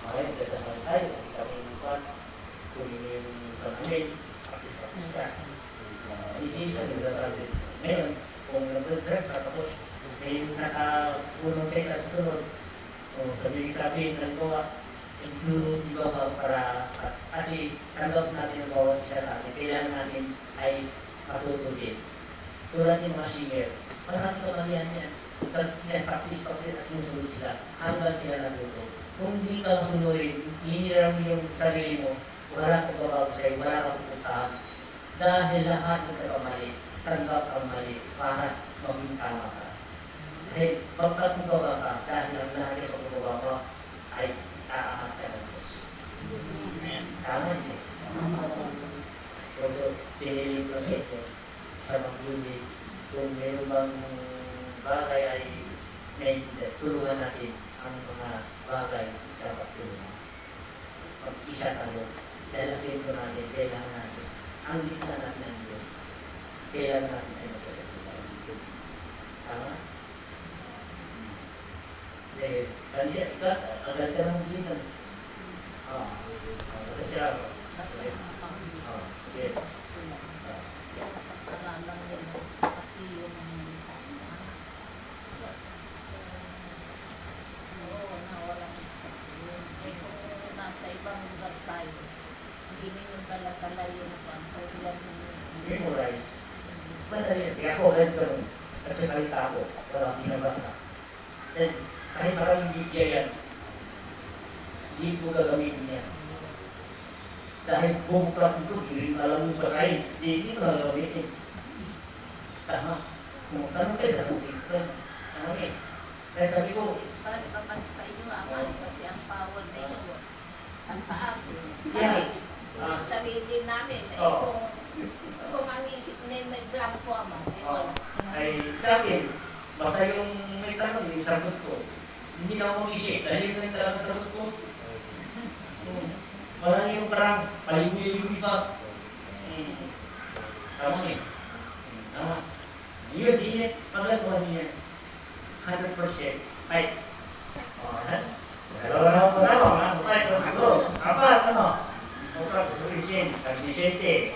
[SPEAKER 1] Makaya, kasasal tayo, kami yung kung yung panamin, kapis-kapis ka. Hindi sa nagsasabi. Ngayon, kung nag-dress ka tapos, may sabihin ng gawa, di ba ba, para kasi tanggap natin ang bawat isa natin, kailangan natin ay matuto din. Tulad ng mga singer, marami kamalian yan. Practice at sinusunod sila, hanggang sila natuto. Kung hindi ka masunurin, hiniram mo yung sarili mo, wala kang babago sa'yo, wala kang pupuntahan. Dahil lahat ng kakamali, tanggap ang mali para maging tama ka. Dahil pagkatugawa ka, dahil ang lahat ng pagkagawa mo ay aangat ka ng Diyos. Tama niyo. So, piniling ko ito sa magbuli, kung meron bang bagay ay may tulungan natin ang mga bagay dapat tulungan. Pag-isa tayo, lalapin ko natin, kailangan natin. Ang gitna natin ang Diyos. Kailangan natin ay magkakasal. Tama? Dahil, kasi agad ka ng gitna. Kasi ako. Sige. Memorize. Madali. Kaya ako, at sa salita ako, walang pinabasa. Then, kahit maraming bigya yan, hindi ko gagamitin yan. Dahil bumuklat ko, hindi rin alam mo basahin, hindi ko gagamitin. Tama. Kung tanong kayo sa kutip ka, ano eh. Kaya sabi ko,
[SPEAKER 8] kasi ang power na ito, ang taas.
[SPEAKER 1] yan.
[SPEAKER 8] Sarili namin,
[SPEAKER 1] Oo.
[SPEAKER 8] kung ang isip na may blanco ama,
[SPEAKER 1] Ay, sa akin, basta yung may tanong, yung sagot ko, hindi na ako mag-isip, dahil yung talagang sagot ko, wala yung parang palimuyo-limuyo pa. Tama niya. Tama. Yun, hindi magagawa niya. 100%. Ay. Apat, ano? Opat, sufficient, consistent.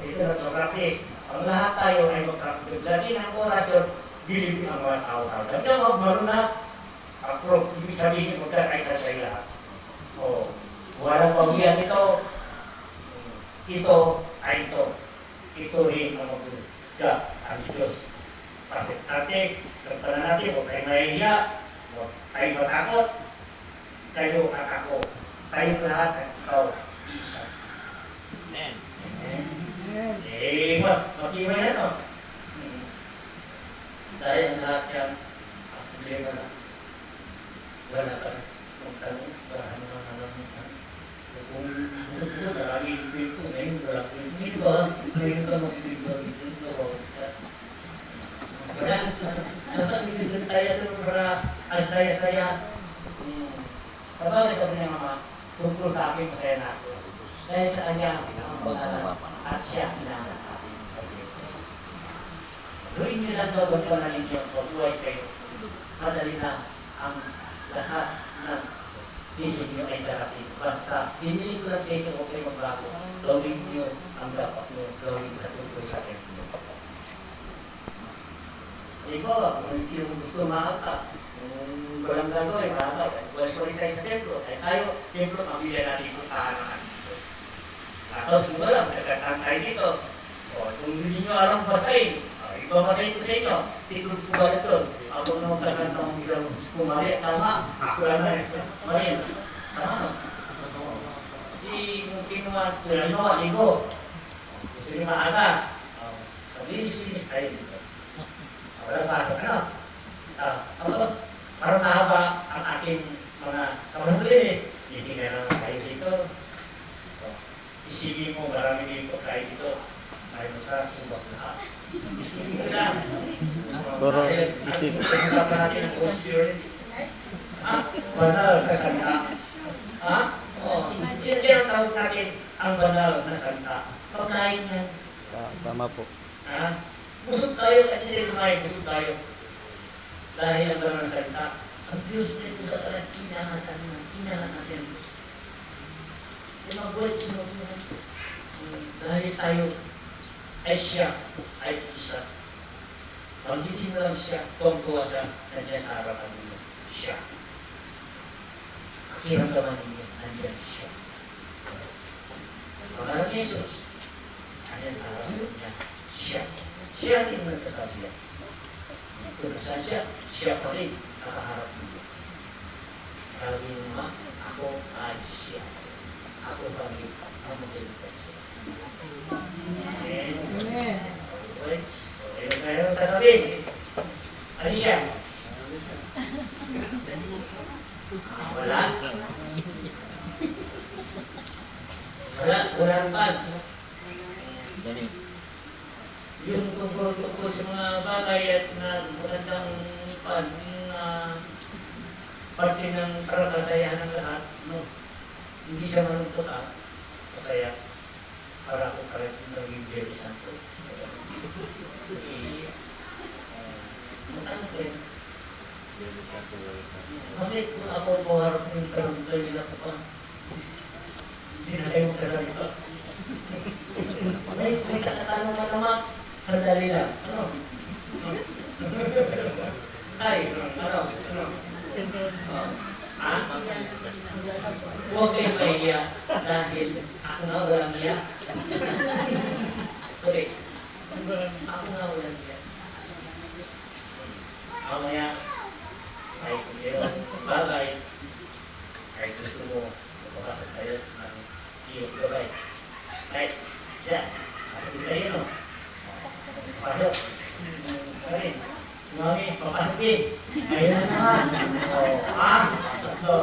[SPEAKER 1] Ito na practice. Ang lahat tayo ay mag-practice. Lagi ng orasyon, bilibin ang mga tao-tao. Sabi niya, magmaro na approve. Ibig sabihin, magka-exercise sa lahat. Walang paghiyan ito. Ito ay ito. Ito rin ang magbuka ang Diyos. Kasi natin, kanta natin, huwag tayo mahihiya, huwag tayo matakot, tayo at ako. Tayo lahat at ikaw isa. Amen. Amen. Matibay yan, no? Dahil ang lahat yan, ang problema na. Wala ka na. Magtanong, wala ka naman alam mo sa kung marami yung ko, ngayon wala ko yung dito ba? Ngayon ka mag-ibig ba? Dito ba? Dapat bibigyan tayo ito para ang saya-saya. Sabagay sabi niya mga tungkol sa akin, masaya na ako. Dahil sa kanya, ang pag-alam at siya kailangan natin. Gawin niyo lang daw ang panalin niyo, pag-uway kayo. Madali na ang lahat ng hindi niyo ay darating. Basta, hindi ko lang sa inyo kung kayo magbago. Gawin niyo ang dapat niyo gawin sa tungkol sa akin. Ikaw, kung hindi mo gusto makaka, kung walang gagawin, makaka, wala ko rin tayo sa templo. Tayo, templo, pamilya natin kung tahanan natin dito. Tapos, kung wala, nagkataan tayo dito. Kung hindi nyo alam basahin, ipabasahin ko sa inyo. Tiklog ko ba ito? Ako na magkakanta ng isang kumari. Tama. Ako lang na ito. Marin. Tama. Kung sino nga, kung ano, aligo. Kung sino maaga. Pag-inis tayo dito. Wala pasok na. Parang mahaba ang aking mga kamanulin. Hindi na lang tayo dito. Isipin mo, marami dito, kahit dito. Tayo sa subas lahat. Isipin mo lang.
[SPEAKER 2] Pero isip.
[SPEAKER 1] Pag-usapan natin ang Holy Spirit. Banal na santa. Siyempre ang tawag natin ang banal na santa. Pagkain yan.
[SPEAKER 2] Tama po.
[SPEAKER 1] Busog tayo, at hindi kumain, busog tayo. Dahil ang banal na salita, ang Diyos nito sa talat, kinahatan natin. Kaya mag-buhay ko sa mga dahil tayo ay siya, ay isa. Pagditin mo lang siya, tuwang-tuwa siya, nandiyan sa harapan mo siya. Kiramdaman ninyo, nandiyan siya. Pangalan ni Jesus, nandiyan sa harap niya, siya. Siya din ang nagsasabi yan. Kung nasaan siya, siya pa rin nakaharap ninyo. Sabi niyo naman, ako ay siya. Ako pa rin ang magligtas siya. Amen. Okay. Okay na kayo sasabihin. Ano siya? Wala. Walang pan. Yung tungkol sa mga bagay at na magandang pan na parte ng kasayahan ng lahat, no? Hindi siya malungkot masaya para ako kahit naging very santo. Ano ko yun? Bakit kung ako harap ng karunday nila ko pa? Hindi na kayo magsasalita. May katatanong ka naman. Sandali lang. Ano? Ay, ano? Ha? Huwag kayo mahiya dahil ako nga walang hiya. Okay. Ako nga walang hiya. Mamaya, ay kung mayroon bagay, ay gusto mo mapapasok tayo ng iyong gabay. Ay, siya, pasok tayo, no? Pasok. Karin, mami, papasok din. Ayun na naman. Pasok to.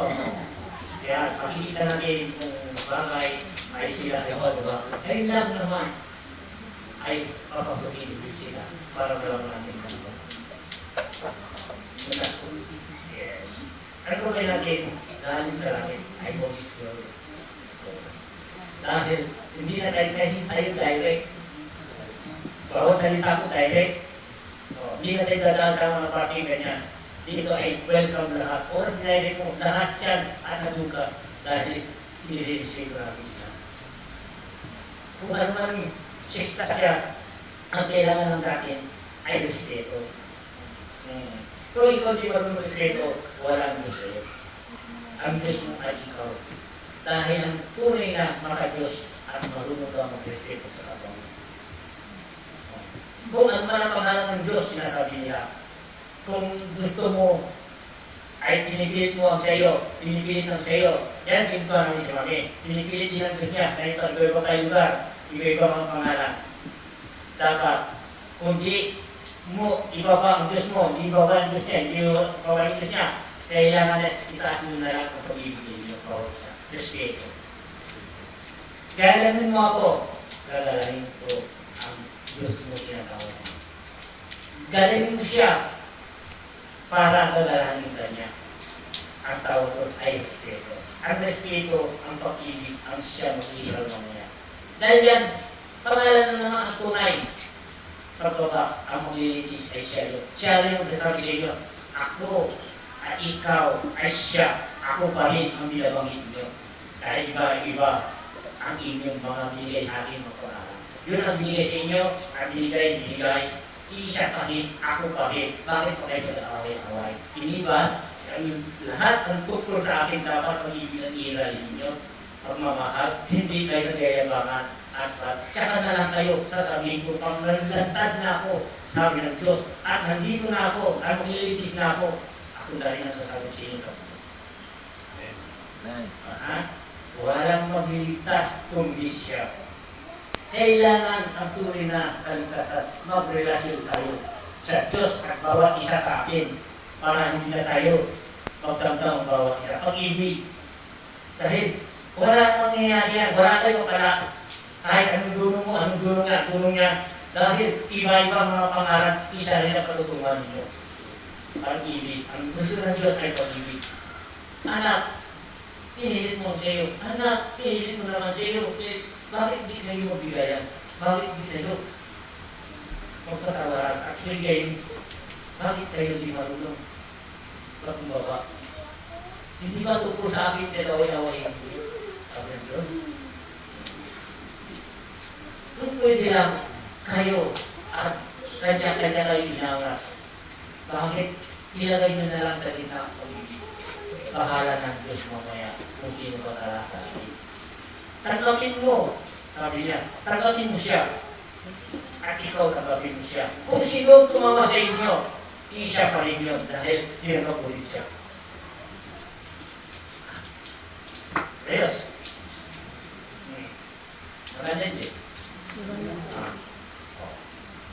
[SPEAKER 1] Kaya, makikita natin kung bagay ay sila diba? Ayun lang naman ay papasokin din sila para malaman natin kung yes. Ano ko kayo natin dahil sa langit ay Holy Spirit. Dahil hindi na tayo kasi tayo direct. Bawat salita ko direct. Hindi na tayo dadaan sa mga party ganyan. Dito ay welcome lahat. O sa direct mo, lahat yan at naduga dahil nire-receive namin siya. Kung ano man sista siya, ang kailangan ng atin ay respeto. Kung ikaw di marunong respeto, walang respeto. Ang Diyos mo ay ikaw. Dahil ang tunay na maka-Diyos at marunong ka mag-respeto sa kapwa mo. Kung ano man ang pangalan ng Diyos, sinasabi niya, kung gusto mo ay pinipilit mo ang sayo, pinipilit ang sayo, yan ginto namin si Mami. Pinipilit din ang Diyos niya, dahil iba-iba tayo lugar, iba-iba ang pangalan. Dapat, kundi mo, ibaba ang Diyos mo, hindi ibaba ang Diyos niya, hindi ibaba ang Diyos niya, kailangan na itaas mo na lang ang pag-ibigay niyo bawat sa respeto. Kaya alamin mo ako, galalahin ko ang Diyos mo tinatawag mo. Galalahin mo siya para galalahin ka niya. Ang tawag ko ay respeto. Ang respeto, ang pag-ibig, ang siya mag-ihal mamaya. Dahil yan, pangalan na naman ang tunay. Pagbaba, ang maglilitis ay siya yun. Siya rin ang sasabi sa inyo, ako at ikaw ay siya. Ako pa rin ang binabangit niyo. Dahil iba-iba ang inyong mga binigay aking magpapakalan. Yun ang binigay sa inyo, ang binigay. Isa pa rin, ako pa rin. Bakit pa kayo nag-away-away? Hindi ba? Lahat ng tukol sa akin dapat mag-ibig ang iiralin ninyo. Pagmamahal, hindi kayo nagyayabangan. At tsaka na lang kayo, sasabihin ko, pang nalantad na ako, sabi ng Diyos, at nandito na ako, at maglilitis na ako, ako dahil nasasabi sa inyo. Walang magliligtas kundi siya. Kailangan ang tunay na kaligtasan, magrelasyon tayo sa Diyos at bawat isa sa akin para hindi na tayo magdamdam ang bawat isa. Pag-ibig. Dahil wala mangyayari yan, wala tayo pala. Kahit anong dunong mo, anong dunong niya. Dahil iba-iba mga pangalan, isa rin ang patutungan ninyo. Pag-ibig. Ang gusto ng Diyos ay pag-ibig. Anak, pinilit mo sa iyo. Anak, pinilit mo naman sa iyo. Bakit di kayo mabigayan? Bakit di kayo magkatawaran at bigayin? Bakit kayo di marunong pagkumbaba? Hindi ba tungkol sa akin tinaway-naway ang Diyos? Sabi ng Diyos. Kung pwede lang kayo at kanya-kanya kayo inangat, bakit ilagay nyo na lang sa gitna ang pag-ibig? bahala ng Diyos mamaya kung sino ba talaga. Tanggapin mo, sabi niya, tanggapin mo siya. At ikaw tanggapin mo siya. Kung sino tumawa sa inyo, siya pa rin yun dahil tinagapulit siya. Ayos. Maganda din.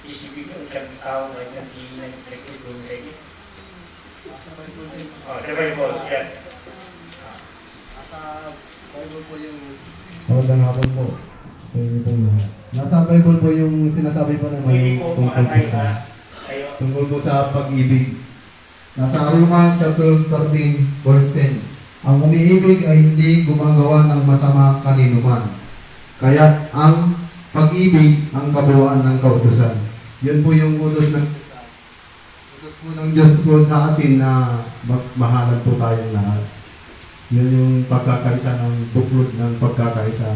[SPEAKER 1] Isipin nyo, isang tao na hindi na nagtutulong sa inyo. Sa Bible, yan.
[SPEAKER 3] Nasa Bible po yung
[SPEAKER 4] Magandang hapon po sa inyo po lahat. Nasa Bible po yung sinasabi po naman
[SPEAKER 1] Pwede
[SPEAKER 4] yung
[SPEAKER 1] po
[SPEAKER 4] tungkol po
[SPEAKER 1] makatay
[SPEAKER 4] sa,
[SPEAKER 1] na kayo.
[SPEAKER 4] tungkol po sa pag-ibig. Nasa Roma chapter 13 verse 10. Ang umiibig ay hindi gumagawa ng masama kaninuman. Kaya ang pag-ibig ang kabuuan ng kautusan. Yun po yung utos po ng Diyos po sa atin na magmahalan po tayong lahat. Yun yung pagkakaisa ng buklod ng pagkakaisa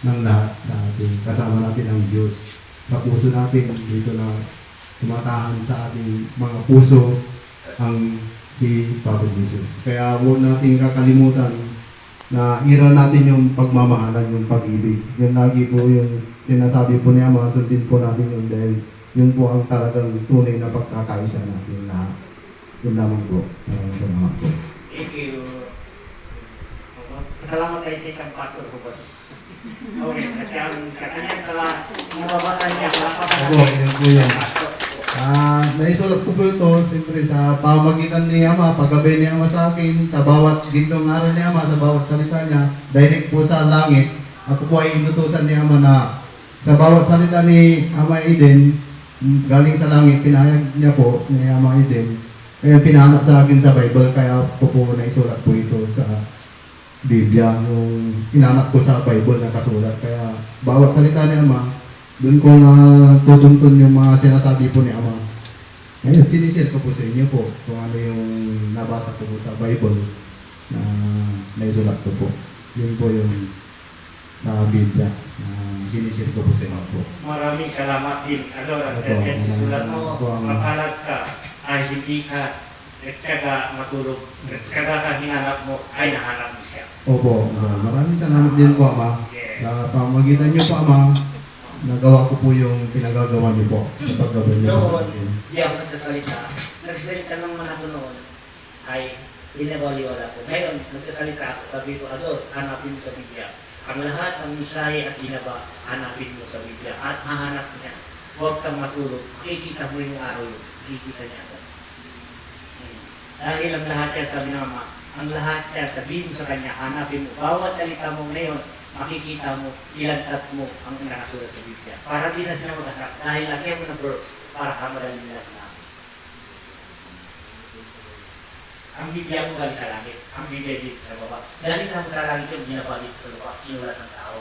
[SPEAKER 4] ng lahat sa atin. Kasama natin ang Diyos. Sa puso natin, dito na tumatahan sa ating mga puso ang si Papa Jesus. Kaya huwag natin kakalimutan na iral natin yung pagmamahalan, yung pag-ibig. Yun lagi po yung sinasabi po niya, mga sundin po natin yun dahil yun po ang talagang tunay na pagkakaisa natin na yun lamang po. Salamat po.
[SPEAKER 1] Thank you. Salamat tayo sa isang pastor ko, boss. Okay, kasi ang sa kanyang nababasa niya,
[SPEAKER 4] Opo, yun po yan. Naisulat ko po ito, siyempre sa pamagitan ni Ama, paggabi ni Ama sa akin, sa bawat gintong araw ni Ama, sa bawat salita niya, direct po sa langit. Ako po ay inutusan ni Ama na sa bawat salita ni Ama Eden, galing sa langit, pinahayag niya po ni Ama Eden. Kaya pinahanap sa akin sa Bible, kaya ko po naisulat po ito sa Biblia, yung inanak ko sa Bible na kasulat. Kaya bawat salita ni Ama, doon ko na tutuntun yung mga sinasabi po ni Ama. Ngayon, sinishare ko po sa inyo po kung ano yung nabasa ko po sa Bible na naisulat ko po. Yun po yung sa Biblia na sinishare ko po sa inyo po.
[SPEAKER 1] maraming salamat din. Ano,
[SPEAKER 4] Opo,
[SPEAKER 1] at susulat mo,
[SPEAKER 4] maraming salamat po.
[SPEAKER 1] makalat ka, ay hindi ka nagtsaga matulog, nagtsaga ka hinanap mo, ay nahanap mo siya.
[SPEAKER 4] Opo, maraming salamat din po, Ama.
[SPEAKER 1] Yes.
[SPEAKER 4] Sa pamagitan niyo po, Ama, nagawa ko po yung pinagagawa niyo po sa paggabay niyo po sa akin.
[SPEAKER 1] Di ako nagsasalita naman ako noon, ay binabaliwala ko. Ngayon, nagsasalita ako, sabi ko, Ador, hanapin mo sa Biblia. Ang lahat ng misaya at binaba, hanapin mo sa Biblia. At hahanap niya. Huwag kang matulog. Makikita mo yung araw yun. Makikita niya ako. Dahil ang lahat yan, sabi ng Ama, ang lahat yan, sabihin mo sa kanya, hanapin mo. Bawat salita mo ngayon, makikita mo, ilantad mo ang nakasulat sa Biblia. Para di na sila magkasak. Dahil lagyan mo ng verse para kamadali nila na. Ang Biblia mo galing sa langit. Ang Biblia dito sa baba. Galing na mo sa langit yung ginaba dito sa lupa. Sinulat ng tao.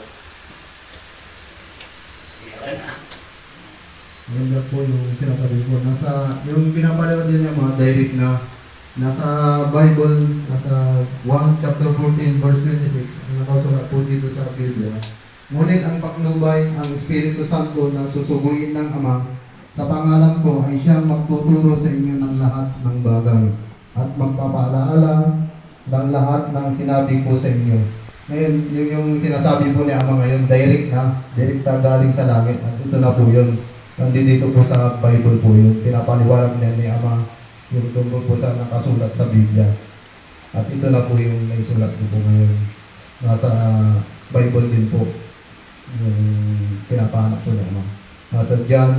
[SPEAKER 1] Yan na.
[SPEAKER 4] Maganda po yung sinasabi ko. Yung pinapalawan din niya mga direct na nasa Bible, nasa 1 chapter 14 verse 26, ang nakasulat po dito sa Biblia. Ngunit ang patnubay, ang Espiritu Santo na susuguin ng Ama, sa pangalan ko ay siyang magtuturo sa inyo ng lahat ng bagay at magpapaalaala ng lahat ng sinabi ko sa inyo. Ngayon, yung sinasabi po ni Ama ngayon, direct na galing sa langit. At ito na po yun. Nandito po sa Bible po yun. Pinapaliwanag niya ni Ama yung tungkol po sa nakasulat sa Biblia. At ito na po yung naisulat ko po ngayon. Nasa Bible din po yung pinapahanap po niya. Nasa John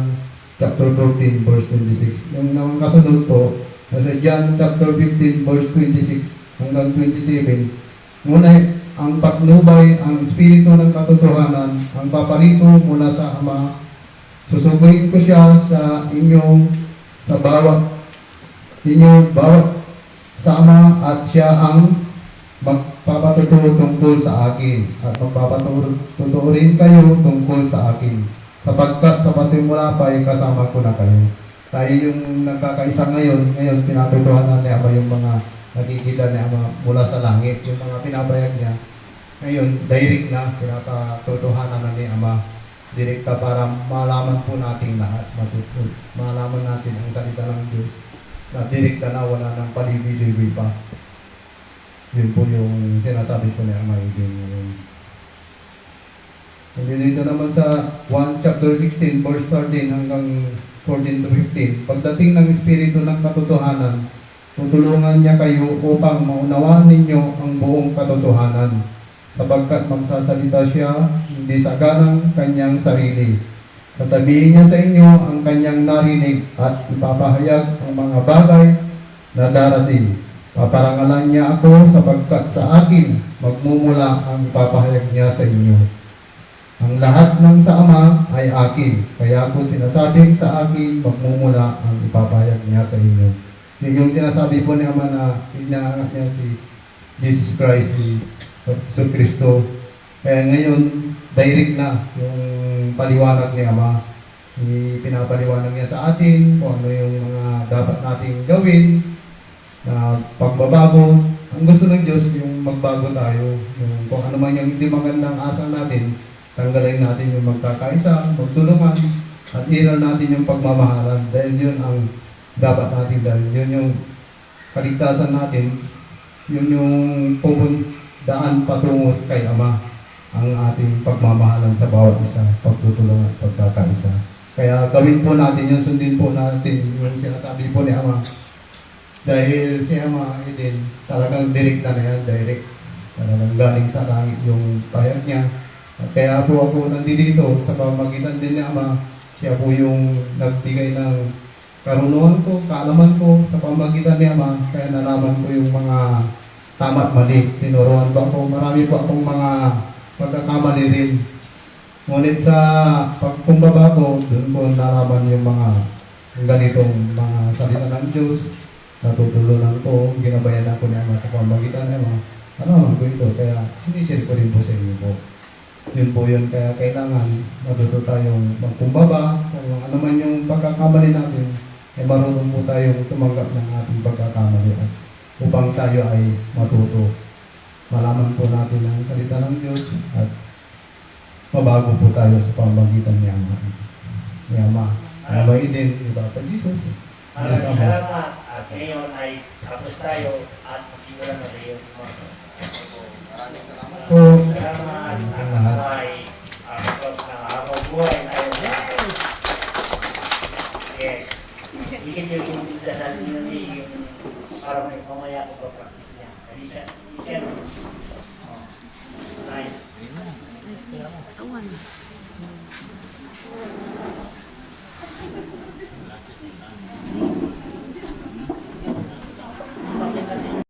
[SPEAKER 4] chapter 14 verse 26. Yung kasunod po, nasa John chapter 15 verse 26 hanggang 27. Ngunit ang patnubay, ang Espiritu ng katotohanan, ang paparito mula sa Ama, susuguin ko siya sa inyong, sa bawat sama at siya ang magpapatuturo tungkol sa akin at magpapatuturo rin kayo tungkol sa akin sapagkat sa pasimula pa ay kasama ko na kayo. Tayo yung nagkakaisa ngayon pinatutuhanan ni Ama yung mga nakikita ni Ama mula sa langit, yung mga pinabayag niya. Ngayon, direct na pinatutuhanan na ni Ama. Direkta para malaman po natin lahat, malaman natin ang salita ng Diyos na direkta na wala ng palibi-libi pa. Yun po yung sinasabi ko ni Ama Eden ngayon. And then dito naman sa 1 chapter 16 verse 13 hanggang 14 to 15, pagdating ng Espiritu ng katotohanan, tutulungan niya kayo upang maunawaan ninyo ang buong katotohanan, sapagkat magsasalita siya hindi sa ganang kanyang sarili. Sasabihin niya sa inyo ang kanyang narinig at ipapahayag ang mga bagay na darating. Paparangalan niya ako sapagkat sa akin magmumula ang ipapahayag niya sa inyo. Ang lahat ng sa Ama ay akin, kaya ako sinasabing sa akin magmumula ang ipapahayag niya sa inyo. Yun yung sinasabi po ni Ama na inaangat niya si Jesus Christ, si Kristo. Kaya ngayon, direct na yung paliwanag ni Ama. Pinapaliwanag niya sa atin kung ano yung mga dapat nating gawin na pagbabago. Ang gusto ng Diyos yung magbago tayo. Yung kung ano man yung hindi magandang asal natin, tanggalin natin yung magkakaisa, magtulungan, at iral natin yung pagmamahalan. Dahil yun ang dapat natin dahil yun yung kaligtasan natin, yun yung pupuntaan patungo kay Ama, ang ating pagmamahalan sa bawat isa, pagtutulungan at pagkakaisa. Kaya gawin po natin yun, sundin po natin yung sinasabi po ni Ama. Dahil si Ama Eden, talagang direct na yan, direct. Talagang galing sa langit yung pahayag niya. At kaya po ako nandito sa pamagitan din ni Ama, siya po yung nagbigay ng karunuhan ko, kaalaman ko sa pamagitan ni Ama, kaya nalaman ko yung mga tama at mali. Tinuruan ba ako? Marami po akong mga pagkakamali rin. Ngunit sa pagkumbaba ko, doon ko nalaman yung mga ganitong mga salita ng Diyos. Natutulungan ko, ginabayan ako ni Ama sa pamagitan ni Ama. Nalaman ko ito, kaya sinishare ko rin po sa inyo po. Yun po yun, kaya kailangan matuto tayong magkumbaba, kung ano man yung pagkakamali natin, ay marunong po tayong tumanggap ng ating pagkakamali at upang tayo ay matuto. Malaman po natin ang salita ng Diyos at mabago po tayo sa pamagitan ni Ama. Ni Ama. Ama din, iba pa Jesus.
[SPEAKER 1] Maraming salamat. At ngayon ay tapos tayo at magsimulan na tayo. Maraming salamat. Salamat. At buhay. Ang buhay tayo. Yes. Higit yung dasal nyo yung parang may pamaya ko pa-practice niya. Hindi siya. Nice.
[SPEAKER 6] Awan.